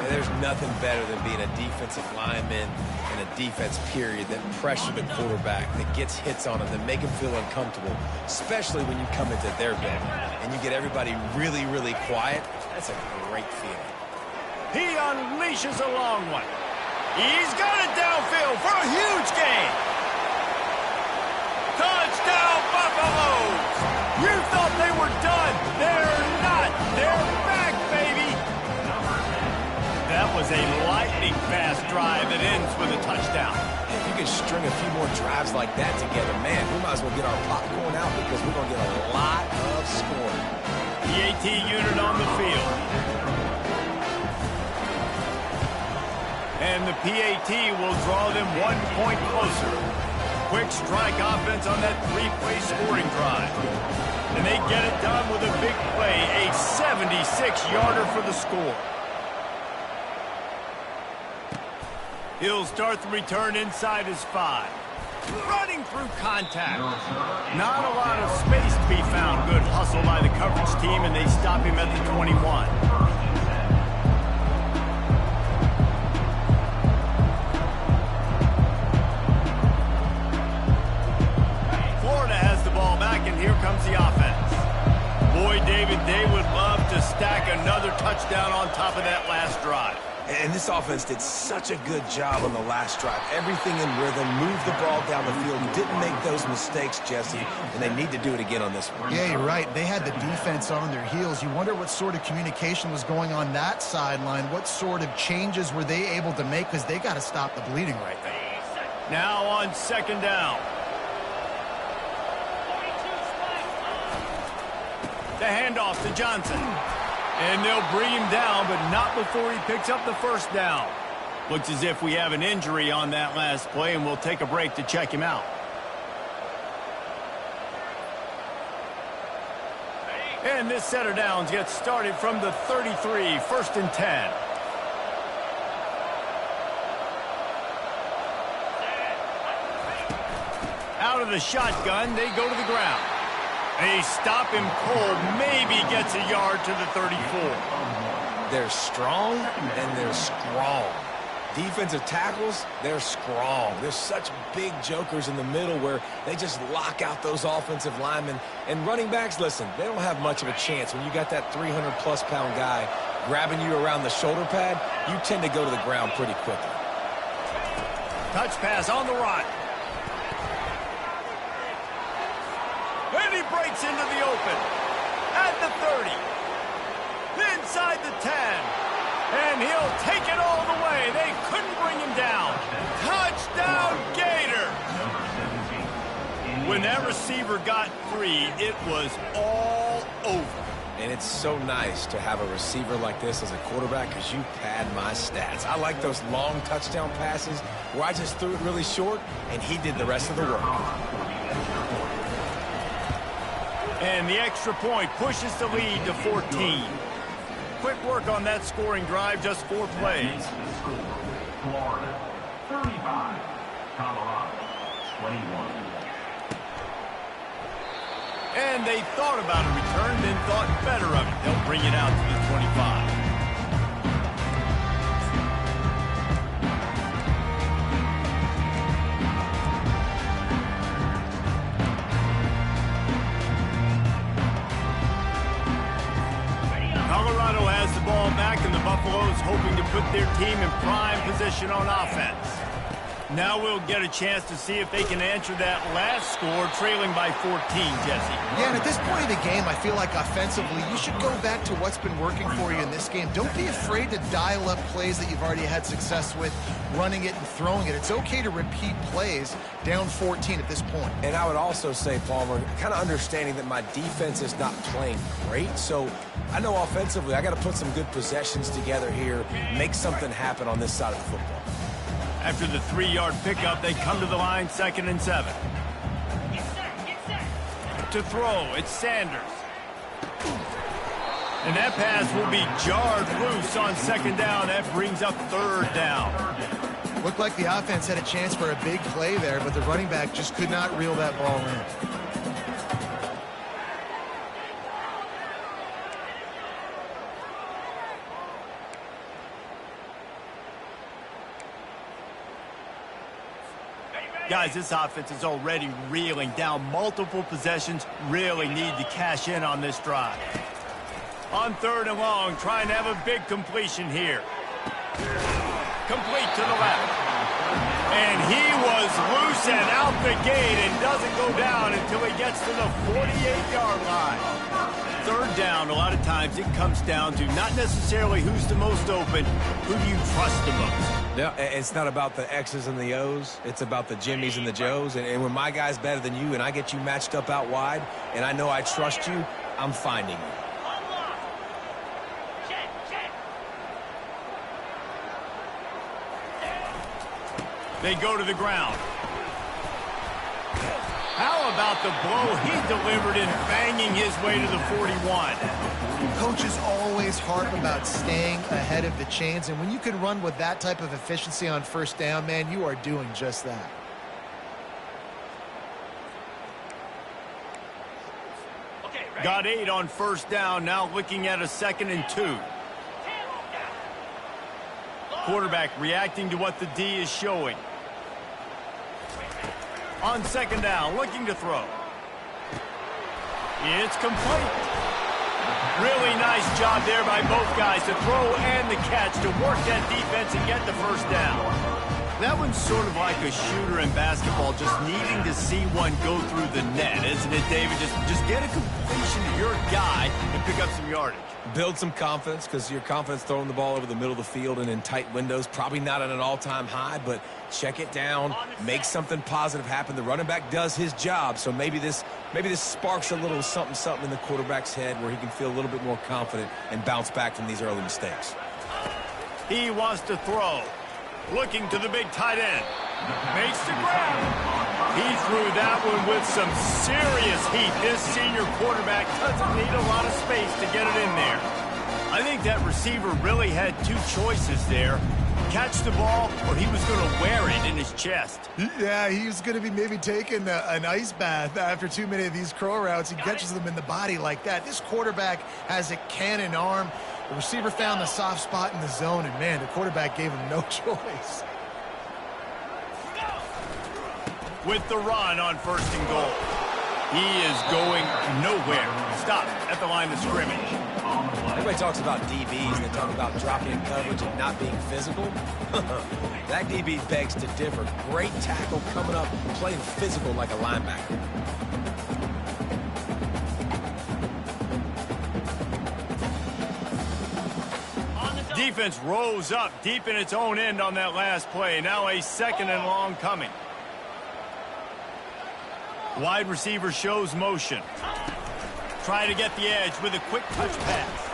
There's nothing better than being a defensive lineman and a defense period that pressure the quarterback, that gets hits on him, that make him feel uncomfortable, especially when you come into their bed and you get everybody really, really quiet. That's a great feeling. He unleashes a long one. He's got it downfield for a huge gain. Touchdown, Buffaloes! You thought they were done. They're not. They're back, baby. That was a lightning-fast drive that ends with a touchdown. If you could string a few more drives like that together, man, we might as well get our popcorn out because we're going to get a lot of scoring. PAT unit on the field. And the PAT will draw them 1 point closer. quick strike offense on that three-play scoring drive. And they get it done with a big play, a 76-yarder for the score. He'll start the return inside his 5. Running through contact. Not a lot of space to be found. Good hustle by the coverage team, and they stop him at the 21. Here comes the offense. Boy, David, they would love to stack another touchdown on top of that last drive. And this offense did such a good job on the last drive. Everything in rhythm, moved the ball down the field, didn't make those mistakes, Jesse, and they need to do it again on this one. Yeah, you're right. They had the defense on their heels. You wonder what sort of communication was going on that sideline. What sort of changes were they able to make, because they got to stop the bleeding right there. Now on second down. The handoff to Johnson. And they'll bring him down, but not before he picks up the first down. Looks as if we have an injury on that last play, and we'll take a break to check him out. And this set of downs gets started from the 33, 1st and 10. Out of the shotgun, they go to the ground. They stop him cold, maybe gets a yard to the 34. They're strong and they're strong. Defensive tackles, they're strong. There's such big jokers in the middle where they just lock out those offensive linemen. And running backs, listen, they don't have much of a chance. When you got that 300-plus pound guy grabbing you around the shoulder pad, you tend to go to the ground pretty quickly. Touch pass on the right. And he breaks into the open. At the 30. Inside the 10. And he'll take it all the way. They couldn't bring him down. Touchdown, Gator. When that receiver got free, it was all over. And it's so nice to have a receiver like this as a quarterback because you pad my stats. I like those long touchdown passes where I just threw it really short and he did the rest of the work. And the extra point pushes the lead to 14. Quick work on that scoring drive, just 4 plays. Florida, 35. Colorado, 21. And they thought about a return, then thought better of it. They'll bring it out to the 25. Colorado has the ball back, and the Buffaloes hoping to put their team in prime position on offense. Now we'll get a chance to see if they can answer that last score, trailing by 14, Jesse. Yeah, and at this point of the game, I feel like offensively, you should go back to what's been working for you in this game. Don't be afraid to dial up plays that you've already had success with, running it and throwing it. It's okay to repeat plays down 14 at this point. And I would also say, Palmer, kind of understanding that my defense is not playing great, so I know offensively I got to put some good possessions together here, make something happen on this side of the football. After the 3-yard pickup, they come to the line, 2nd and 7. To throw, it's Sanders. And that pass will be jarred loose on 2nd down. That brings up 3rd down. Looked like the offense had a chance for a big play there, but the running back just could not reel that ball in. Guys, this offense is already reeling down multiple possessions. Really need to cash in on this drive. On 3rd and long, trying to have a big completion here. Complete to the left. And he was loose and out the gate and doesn't go down until he gets to the 48-yard line. 3rd down, a lot of times it comes down to not necessarily who's the most open, who do you trust the most. Yeah, it's not about the X's and the O's. It's about the Jimmies and the Joes. And when my guy's better than you and I get you matched up out wide and I know I trust you, I'm finding you. They go to the ground. How about the blow he delivered in banging his way to the 41? Coaches always harp about staying ahead of the chains, and when you can run with that type of efficiency on first down, man, you are doing just that. Got 8 on first down, now looking at a 2nd and 2. Quarterback reacting to what the D is showing. On 2nd down, looking to throw. It's complete. Really nice job there by both guys to throw and the catch to work that defense and get the first down. That one's sort of like a shooter in basketball, just needing to see one go through the net, isn't it, David? Just get a completion to your guy and pick up some yardage. Build some confidence, because your confidence throwing the ball over the middle of the field and in tight windows, probably not at an all-time high, but check it down, make something positive happen. The running back does his job, so maybe this sparks a little something in the quarterback's head where he can feel a little bit more confident and bounce back from these early mistakes. He wants to throw. Looking to the big tight end. Makes the grab. He threw that one with some serious heat. This senior quarterback doesn't need a lot of space to get it in there. I think that receiver really had 2 choices there. Catch the ball, or he was going to wear it in his chest. Yeah, he was going to be maybe taking an ice bath after too many of these crow routes. He catches them in the body like that. This quarterback has a cannon arm. The receiver found the soft spot in the zone, and, man, the quarterback gave him no choice. With the run on 1st and goal. He is going nowhere. Stop at the line of scrimmage. Everybody talks about DBs. They talk about dropping in coverage and not being physical. That DB begs to differ. Great tackle coming up, playing physical like a linebacker. Defense rose up deep in its own end on that last play. Now a 2nd and long coming. Wide receiver shows motion. Try to get the edge with a quick touch pass.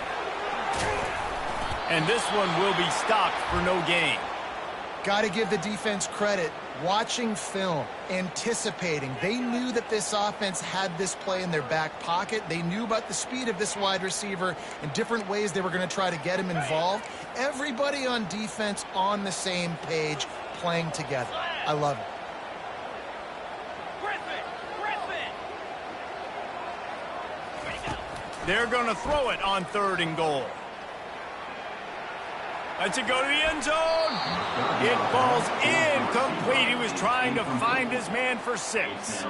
And this one will be stopped for no gain. Got to give the defense credit. Watching film, anticipating. They knew that this offense had this play in their back pocket. They knew about the speed of this wide receiver and different ways they were going to try to get him involved. Everybody on defense on the same page, playing together. I love it. They're going to throw it on 3rd and goal. Let's it go to the end zone. It falls incomplete. He was trying to find his man for 6.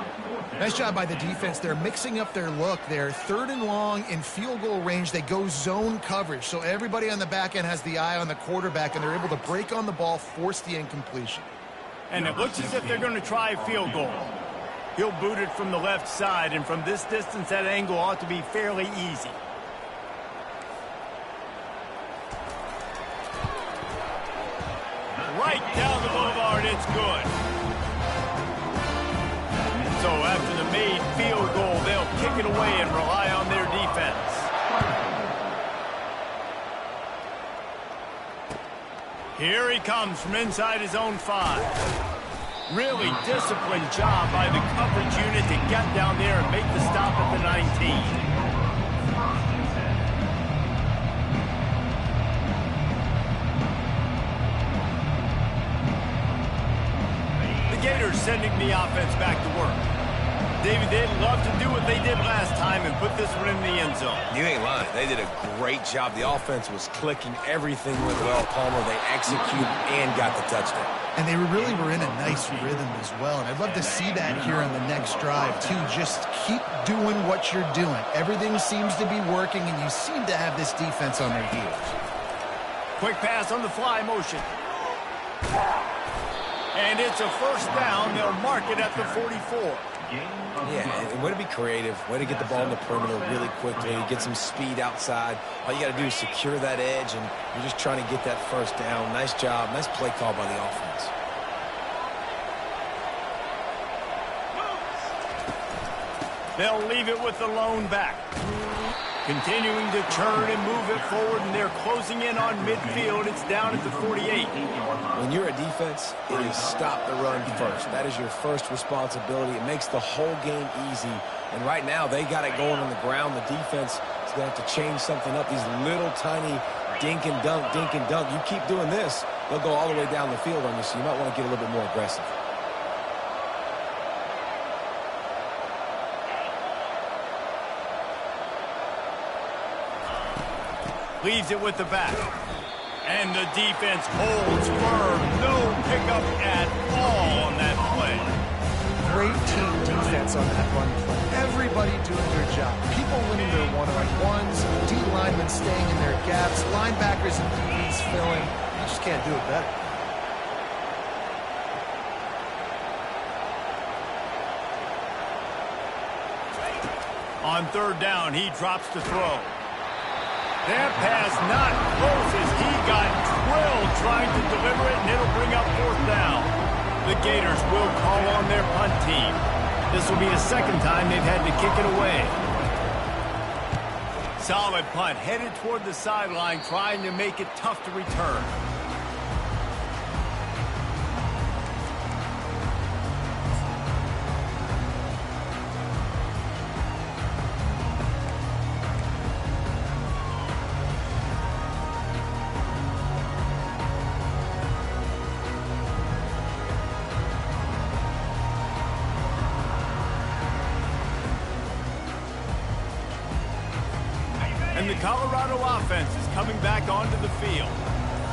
Nice job by the defense. They're mixing up their look. They're 3rd and long in field goal range. They go zone coverage. So everybody on the back end has the eye on the quarterback, and they're able to break on the ball, force the incompletion. And it looks as if they're going to try a field goal. He'll boot it from the left side, and from this distance, that angle ought to be fairly easy. Right down the boulevard, it's good. So after the made field goal, they'll kick it away and rely on their defense. Here he comes from inside his own 5. Really disciplined job by the coverage unit to get down there and make the stop at the 19. Gators sending the offense back to work. David, they'd love to do what they did last time and put this one in the end zone. You ain't lying. They did a great job. The offense was clicking. Everything went well. Palmer, they executed and got the touchdown. And they really were in a nice rhythm as well. And I'd love to see that here on the next drive, too. Just keep doing what you're doing. Everything seems to be working, and you seem to have this defense on their heels. Quick pass on the fly motion. And it's a first down. They'll mark it at the 44. Yeah, and way to be creative, way to get the ball in the perimeter really quickly, get some speed outside. All you got to do is secure that edge, and you're just trying to get that first down. Nice job, nice play call by the offense. They'll leave it with the lone back. Continuing to turn and move it forward, and they're closing in on midfield. It's down at the 48. When you're a defense, it is stop the run first. That is your first responsibility. It makes the whole game easy. And right now, they got it going on the ground. The defense is going to have to change something up. These little tiny dink and dunk, dink and dunk. You keep doing this, they'll go all the way down the field on you, so you might want to get a little bit more aggressive. Leaves it with the back. And the defense holds firm. No pickup at all on that play. Great team defense on that run play. Everybody doing their job. People winning their one-on-ones, D linemen staying in their gaps, linebackers and DBs filling. You just can't do it better. On third down, he drops to throw. That pass not close as he got drilled trying to deliver it, and it'll bring up fourth down. The Gators will call on their punt team. This will be the second time they've had to kick it away. Solid punt, headed toward the sideline, trying to make it tough to return. And the Colorado offense is coming back onto the field.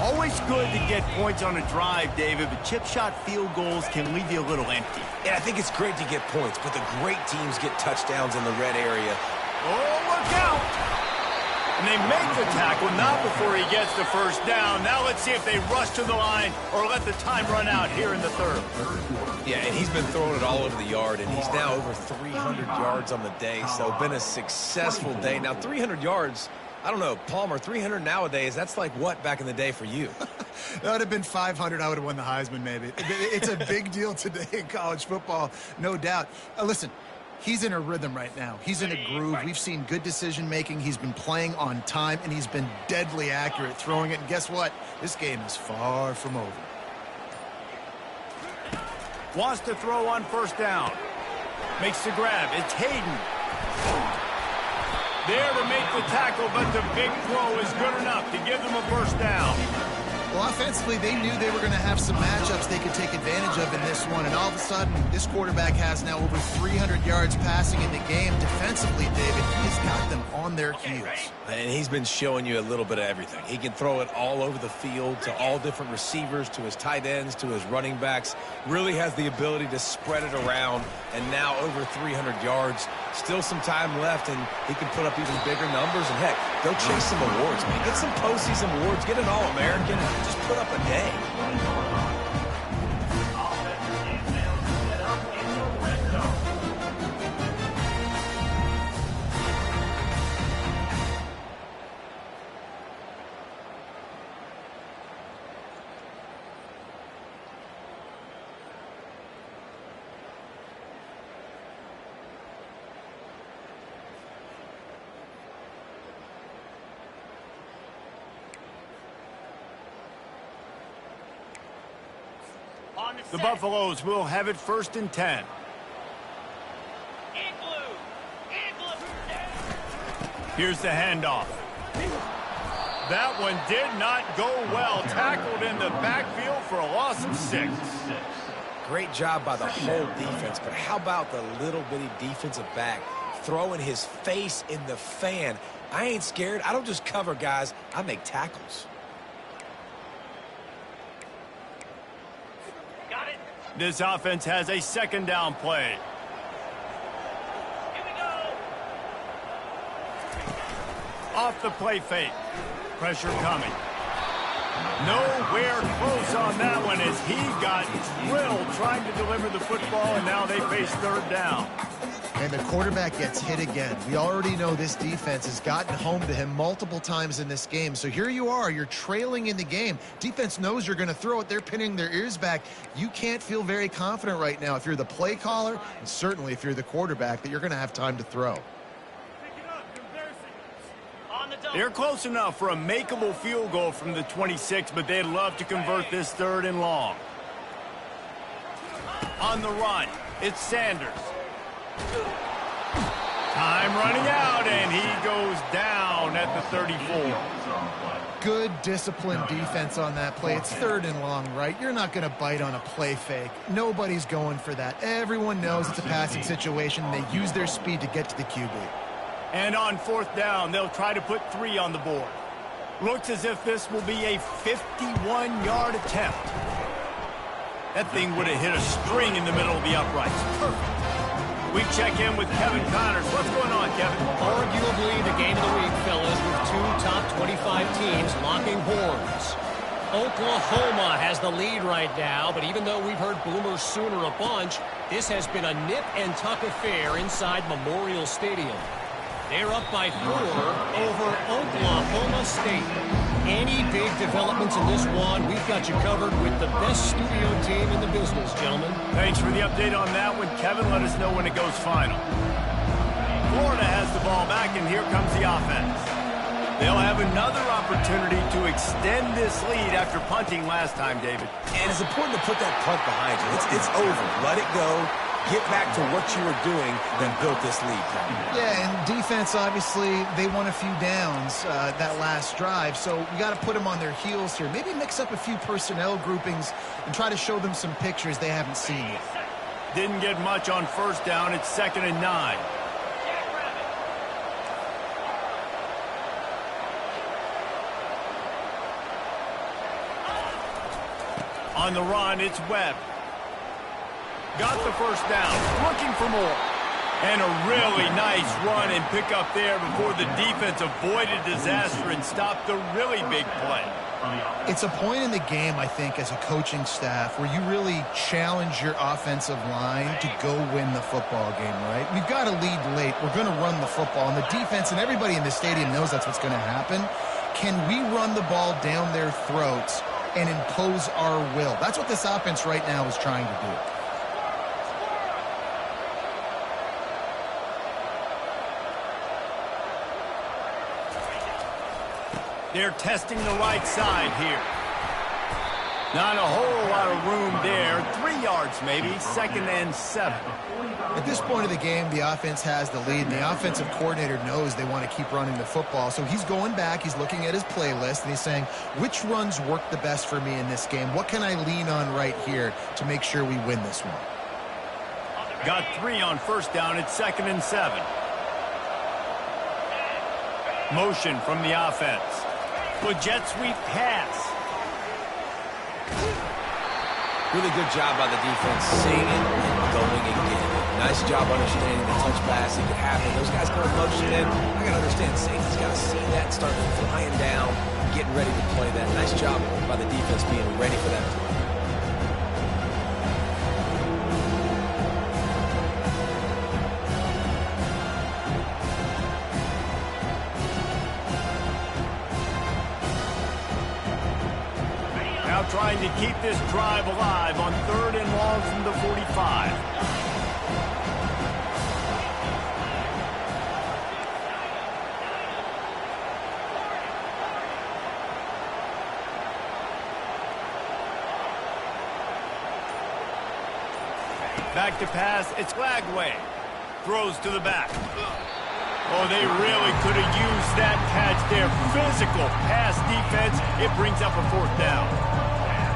Always good to get points on a drive, David, but chip shot field goals can leave you a little empty. Yeah, I think it's great to get points, but the great teams get touchdowns in the red area. Oh, look out! And they make the tackle, not before he gets the first down. Now let's see if they rush to the line or let the time run out here in the third. Yeah, and he's been throwing it all over the yard, and he's now over 300 yards on the day, so been a successful day. Now, 300 yards, I don't know, Palmer, 300 nowadays, that's like what back in the day for you? That would have been 500. I would have won the Heisman, maybe. It's a big deal today in college football, no doubt. Listen, he's in a rhythm right now. He's in a groove. We've seen good decision-making. He's been playing on time, and he's been deadly accurate throwing it. And guess what? This game is far from over. Wants to throw on first down. Makes the grab. It's Hayden. There to make the tackle, but the big throw is good enough to give them a first down. Well, offensively, they knew they were going to have some matchups they could take advantage of in this one, and all of a sudden, this quarterback has now over 300 yards passing in the game. Defensively, David, he's got them on their heels. And he's been showing you a little bit of everything. He can throw it all over the field to all different receivers, to his tight ends, to his running backs. Really has the ability to spread it around, and now over 300 yards. Still some time left, and he can put up even bigger numbers. And, heck, go chase some awards, man. Get some postseason awards. Get an All-American. Just put up a day. The Buffaloes will have it first and 10. Here's the handoff. That one did not go well. Tackled in the backfield for a loss of 6. Great job by the whole defense, but how about the little bitty defensive back throwing his face in the fan? I ain't scared. I don't just cover guys. I make tackles. This offense has a second down play. Here we go. Off the play fake. Pressure coming. Nowhere close on that one as he got drilled trying to deliver the football, and now they face third down. And the quarterback gets hit again. We already know this defense has gotten home to him multiple times in this game. So here you are. You're trailing in the game. Defense knows you're going to throw it. They're pinning their ears back. You can't feel very confident right now if you're the play caller, and certainly if you're the quarterback, that you're going to have time to throw. They're close enough for a makeable field goal from the 26, but they'd love to convert this 3rd and long. On the run, it's Sanders. Time running out, and he goes down at the 34. Good disciplined defense on that play. It's 3rd and long, right? You're not going to bite on a play fake. Nobody's going for that. Everyone knows it's a passing situation. They use their speed to get to the QB. And on 4th down, they'll try to put 3 on the board. Looks as if this will be a 51-yard attempt. That thing would have hit a string in the middle of the uprights. Perfect. We check in with Kevin Connors. What's going on, Kevin? Arguably the game of the week, fellas, with 2 top 25 teams locking horns. Oklahoma has the lead right now, but even though we've heard Boomer Sooner a bunch, this has been a nip-and-tuck affair inside Memorial Stadium. They're up by 4 over Oklahoma State. Any big developments in this one, we've got you covered with the best studio team in the business, gentlemen. Thanks for the update on that one, Kevin. Let us know when it goes final. Florida has the ball back, and here comes the offense. They'll have another opportunity to extend this lead after punting last time, David. And it's important to put that punt behind you. It's over. Let it go. Get back to what you were doing that built this lead. Yeah, and defense, obviously, they won a few downs that last drive, so we got to put them on their heels here. Maybe mix up a few personnel groupings and try to show them some pictures they haven't seen yet. Didn't get much on 1st down. It's 2nd and 9. On the run, it's Webb. Got the 1st down, looking for more. And a really nice run and pick up there before the defense avoided disaster and stopped the really big play. It's a point in the game, I think, as a coaching staff where you really challenge your offensive line to go win the football game, right? We've got to lead late. We're going to run the football. And the defense and everybody in the stadium knows that's what's going to happen. Can we run the ball down their throats and impose our will? That's what this offense right now is trying to do. They're testing the right side here. Not a whole lot of room there. 3 yards maybe. 2nd and 7. At this point of the game, the offense has the lead, and the offensive coordinator knows they want to keep running the football. So he's going back, he's looking at his playlist, and he's saying, which runs work the best for me in this game? What can I lean on right here to make sure we win this one? Got 3 on 1st down. It's 2nd and 7. Motion from the offense. With jet sweep pass. Really good job by the defense, seeing it and going and getting it. Nice job understanding the touch pass that could happen. Those guys going motion in. I got to understand, safety's got to see that and start flying down, getting ready to play that. Nice job by the defense being ready for that play. Trying to keep this drive alive on 3rd and long from the 45. Back to pass, it's Lagway. Throws to the back. Oh, they really could have used that catch there. Physical pass defense. It brings up a 4th down.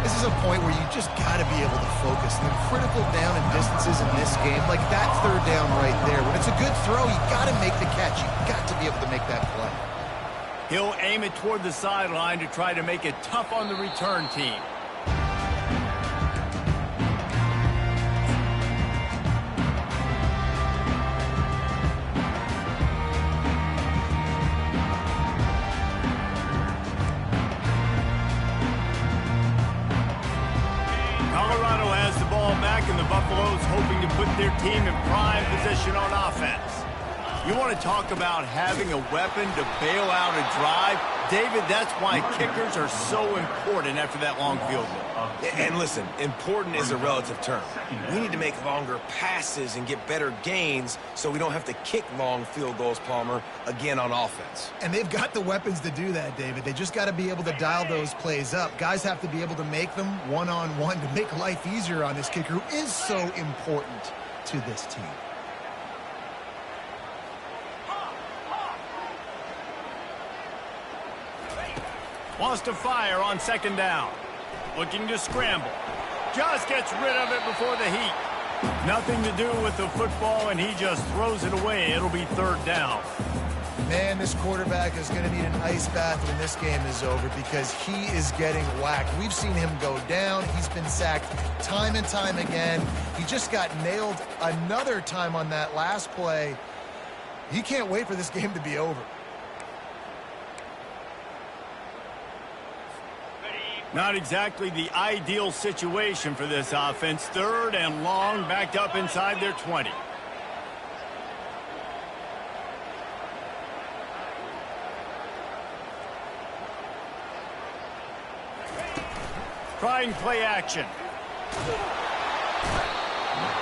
This is a point where you just got to be able to focus. The critical down and distances in this game, like that 3rd down right there. When it's a good throw, you got to make the catch. You got to be able to make that play. He'll aim it toward the sideline to try to make it tough on the return team. Buffalo's hoping to put their team in prime position on offense. You want to talk about having a weapon to bail out a drive? David, that's why kickers are so important after that long field goal. And listen, important is a relative term. We need to make longer passes and get better gains so we don't have to kick long field goals, Palmer, again on offense. And they've got the weapons to do that, David. They just got to be able to dial those plays up. Guys have to be able to make them one-on-one to make life easier on this kicker who is so important to this team. Wants to fire on second down. Looking to scramble. Just gets rid of it before the heat. Nothing to do with the football, and he just throws it away. It'll be third down. Man, this quarterback is going to need an ice bath when this game is over because he is getting whacked. We've seen him go down. He's been sacked time and time again. He just got nailed another time on that last play. He can't wait for this game to be over. Not exactly the ideal situation for this offense. Third and long, backed up inside their 20. Trying play action.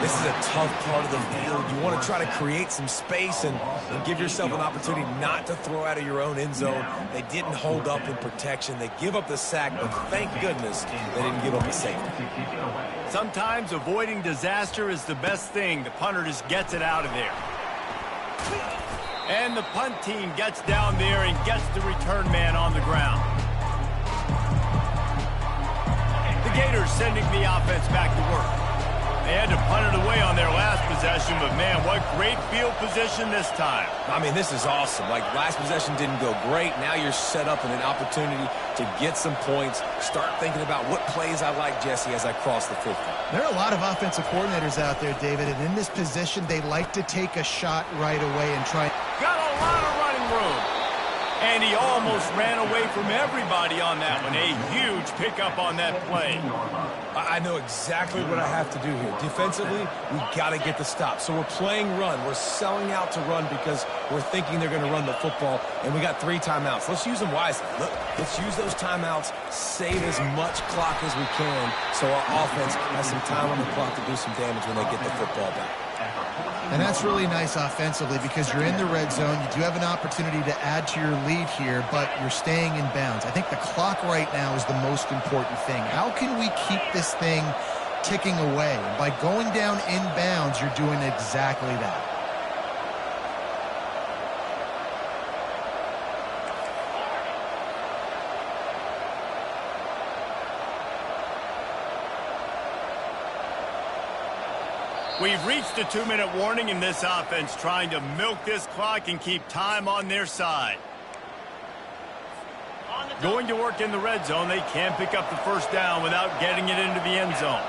This is a tough part of the field. You want to try to create some space and give yourself an opportunity not to throw out of your own end zone. They didn't hold up in protection. They give up the sack, but thank goodness they didn't give up the safety. Sometimes avoiding disaster is the best thing. The punter just gets it out of there. And the punt team gets down there and gets the return man on the ground. The Gators sending the offense back to work. They had to punt it away on their last possession, but man, what great field position this time. I mean, this is awesome. Like, last possession didn't go great. Now you're set up in an opportunity to get some points. Start thinking about what plays I like, Jesse, as I cross the 50. There are a lot of offensive coordinators out there, David, and in this position, they like to take a shot right away and try. Got a lot of running room. And he almost ran away from everybody on that one. A huge pickup on that play. I know exactly what I have to do here. Defensively, we got to get the stop. So we're playing run. We're selling out to run because we're thinking they're going to run the football, and we got 3 timeouts. Let's use them wisely. Look, let's use those timeouts, save as much clock as we can so our offense has some time on the clock to do some damage when they get the football back. And that's really nice offensively because you're in the red zone. You do have an opportunity to add to your lead here, but you're staying in bounds. I think the clock right now is the most important thing. How can we keep this thing ticking away? And by going down in bounds, you're doing exactly that. We've reached a 2-minute warning in this offense, trying to milk this clock and keep time on their side. Going to work in the red zone, they can pick up the first down without getting it into the end zone.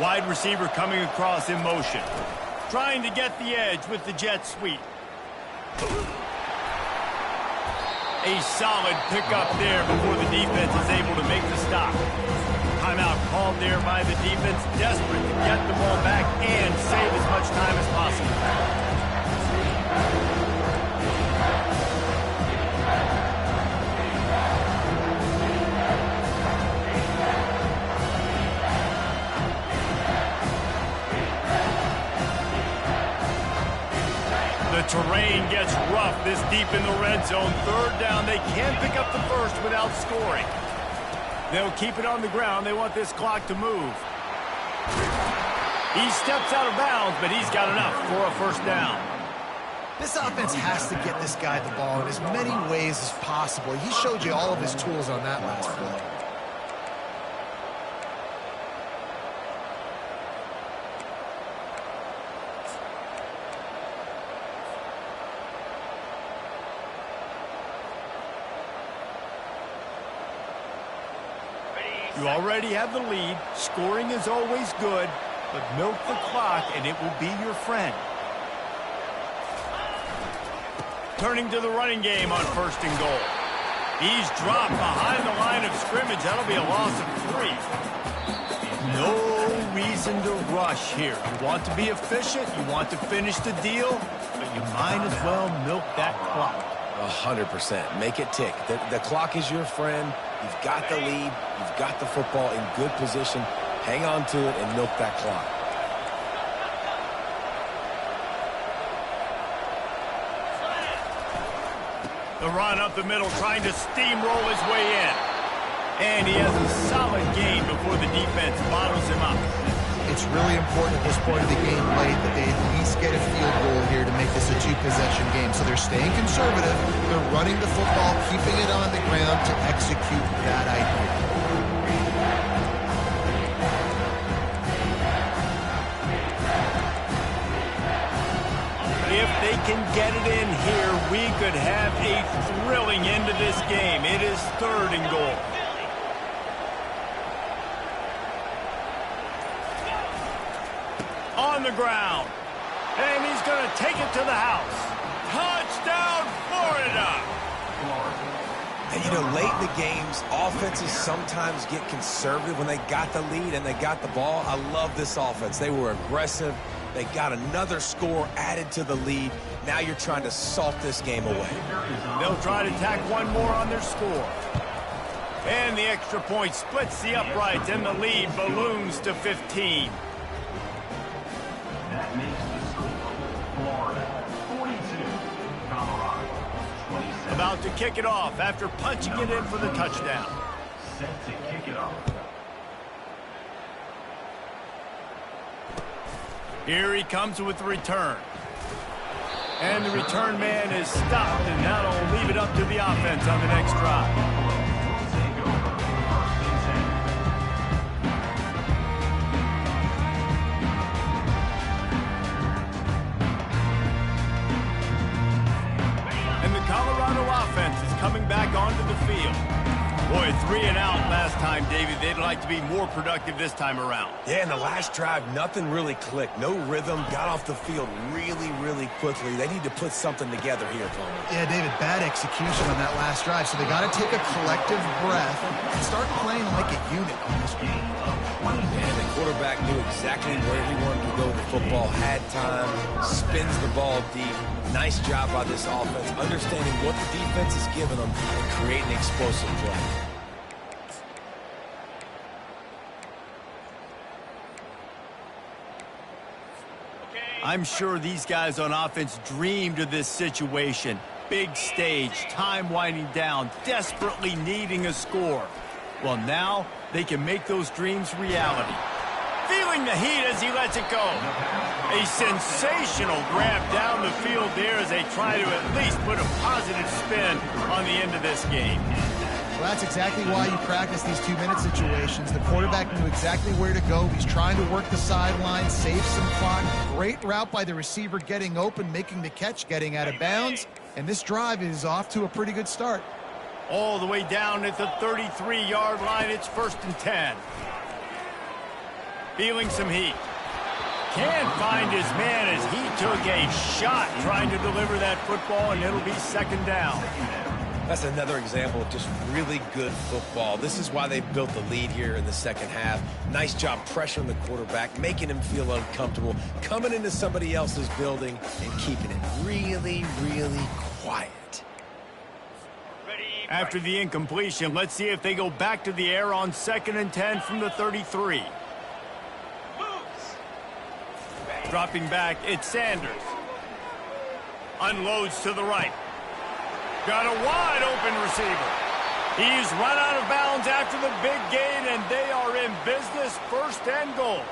Wide receiver coming across in motion. Trying to get the edge with the jet sweep. A solid pickup there before the defense is able to make the stop. Timeout called there by the defense, desperate to get the ball back and save as much time as possible. The terrain gets rough this deep in the red zone. Third down, they can pick up the first without scoring. They'll keep it on the ground. They want this clock to move. He steps out of bounds, but he's got enough for a first down. This offense has to get this guy the ball in as many ways as possible. He showed you all of his tools on that last play. You already have the lead. Scoring is always good, but milk the clock and it will be your friend. Turning to the running game on first and goal. He's dropped behind the line of scrimmage. That'll be a loss of 3. No reason to rush here. You want to be efficient. You want to finish the deal, but you might as well milk that clock. 100%. Make it tick. The clock is your friend. You've got the lead. You've got the football in good position. Hang on to it and milk that clock. The run up the middle, trying to steamroll his way in. And he has a solid gain before the defense bottles him up. It's really important at this point of the game late that they at least get a field goal here to make this a two-possession game. So they're staying conservative. They're running the football, keeping it on the ground to execute that idea. If they can get it in here, we could have a thrilling end to this game. It is 3rd and goal. On the ground. And he's going to take it to the house. Touchdown, Florida! And, you know, late in the games, offenses sometimes get conservative when they got the lead and they got the ball. I love this offense. They were aggressive. They got another score added to the lead. Now you're trying to salt this game away. They'll try to tack one more on their score. And the extra point splits the uprights, and the lead balloons to 15. That makes the score Florida 42, Colorado 27. About to kick it off after punching it in for the touchdown. Set to kick it off. Here he comes with the return. And the return man is stopped, and that'll leave it up to the offense on the next drive. Take over 1st and 10. And the Colorado offense is coming back onto the field. Boy, 3 and out last time, David. They'd like to be more productive this time around. Yeah, in the last drive, nothing really clicked. No rhythm, got off the field really, really quickly. They need to put something together here, Tony. Yeah, David, bad execution on that last drive. So they got to take a collective breath and start playing like a unit on this game. And the quarterback knew exactly where he wanted to go with the football, had time, spins the ball deep. Nice job by this offense, understanding what the defense is giving them and creating explosive play. I'm sure these guys on offense dreamed of this situation. Big stage, time winding down, desperately needing a score. Well, now they can make those dreams reality. Feeling the heat as he lets it go. A sensational grab down the field there as they try to at least put a positive spin on the end of this game. Well, that's exactly why you practice these 2-minute situations. The quarterback knew exactly where to go. He's trying to work the sideline, save some clock. Great route by the receiver getting open, making the catch, getting out of bounds. And this drive is off to a pretty good start. All the way down at the 33-yard line, it's 1st and 10. Feeling some heat. Can't find his man as he took a shot trying to deliver that football, and it'll be 2nd down. That's another example of just really good football. This is why they built the lead here in the second half. Nice job pressuring the quarterback, making him feel uncomfortable, coming into somebody else's building and keeping it really, really quiet. After the incompletion, let's see if they go back to the air on 2nd and 10 from the 33. Dropping back, it's Sanders. Unloads to the right. Got a wide open receiver. He's run out of bounds after the big gain, and they are in business, 1st and goal.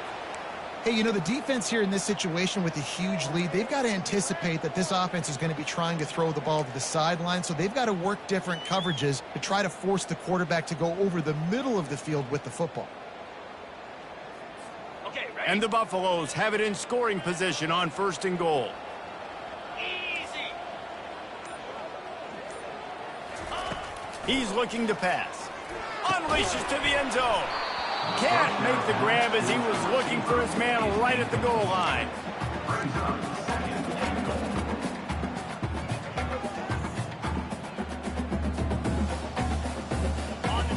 Hey, you know, the defense here in this situation with a huge lead, they've got to anticipate that this offense is going to be trying to throw the ball to the sideline, so they've got to work different coverages to try to force the quarterback to go over the middle of the field with the football. Okay, ready? And the Buffaloes have it in scoring position on 1st and goal. Easy. He's looking to pass. Unleashes to the end zone. Can't make the grab as he was looking for his man right at the goal line.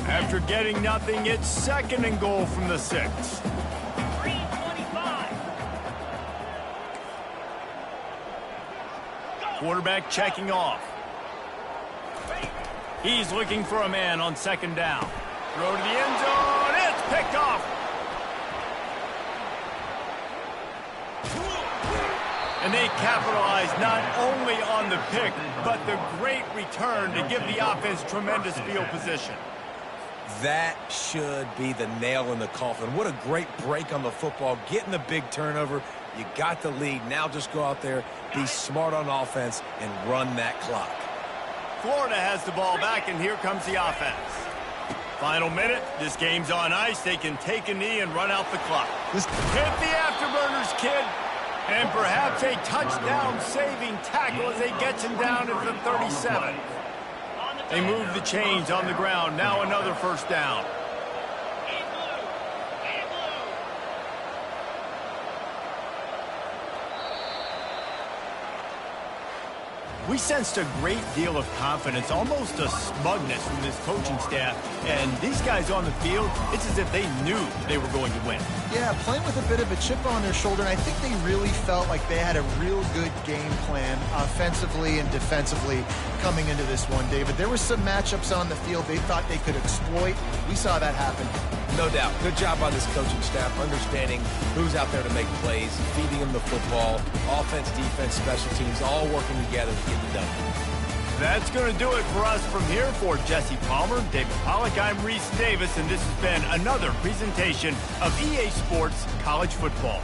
After getting nothing, it's 2nd and goal from the 6. 3:25. Quarterback checking off. He's looking for a man on second down. Throw to the end zone. It's picked off. And they capitalize not only on the pick, but the great return to give the offense tremendous field position. That should be the nail in the coffin. What a great break on the football. Getting the big turnover. You got the lead. Now just go out there, be smart on offense, and run that clock. Florida has the ball back, and here comes the offense. Final minute. This game's on ice. They can take a knee and run out the clock. Hit the afterburners, kid. And perhaps a touchdown-saving tackle as they get him down at the 37. They move the chains on the ground. Now another first down. We sensed a great deal of confidence, almost a smugness from this coaching staff. And these guys on the field, it's as if they knew they were going to win. Yeah, playing with a bit of a chip on their shoulder, and I think they really felt like they had a real good game plan offensively and defensively coming into this one, David. There were some matchups on the field they thought they could exploit. We saw that happen. No doubt. Good job by this coaching staff, understanding who's out there to make plays, feeding them the football, offense, defense, special teams, all working together to get it done. That's going to do it for us from here. For Jesse Palmer, David Pollack, I'm Reese Davis, and this has been another presentation of EA Sports College Football.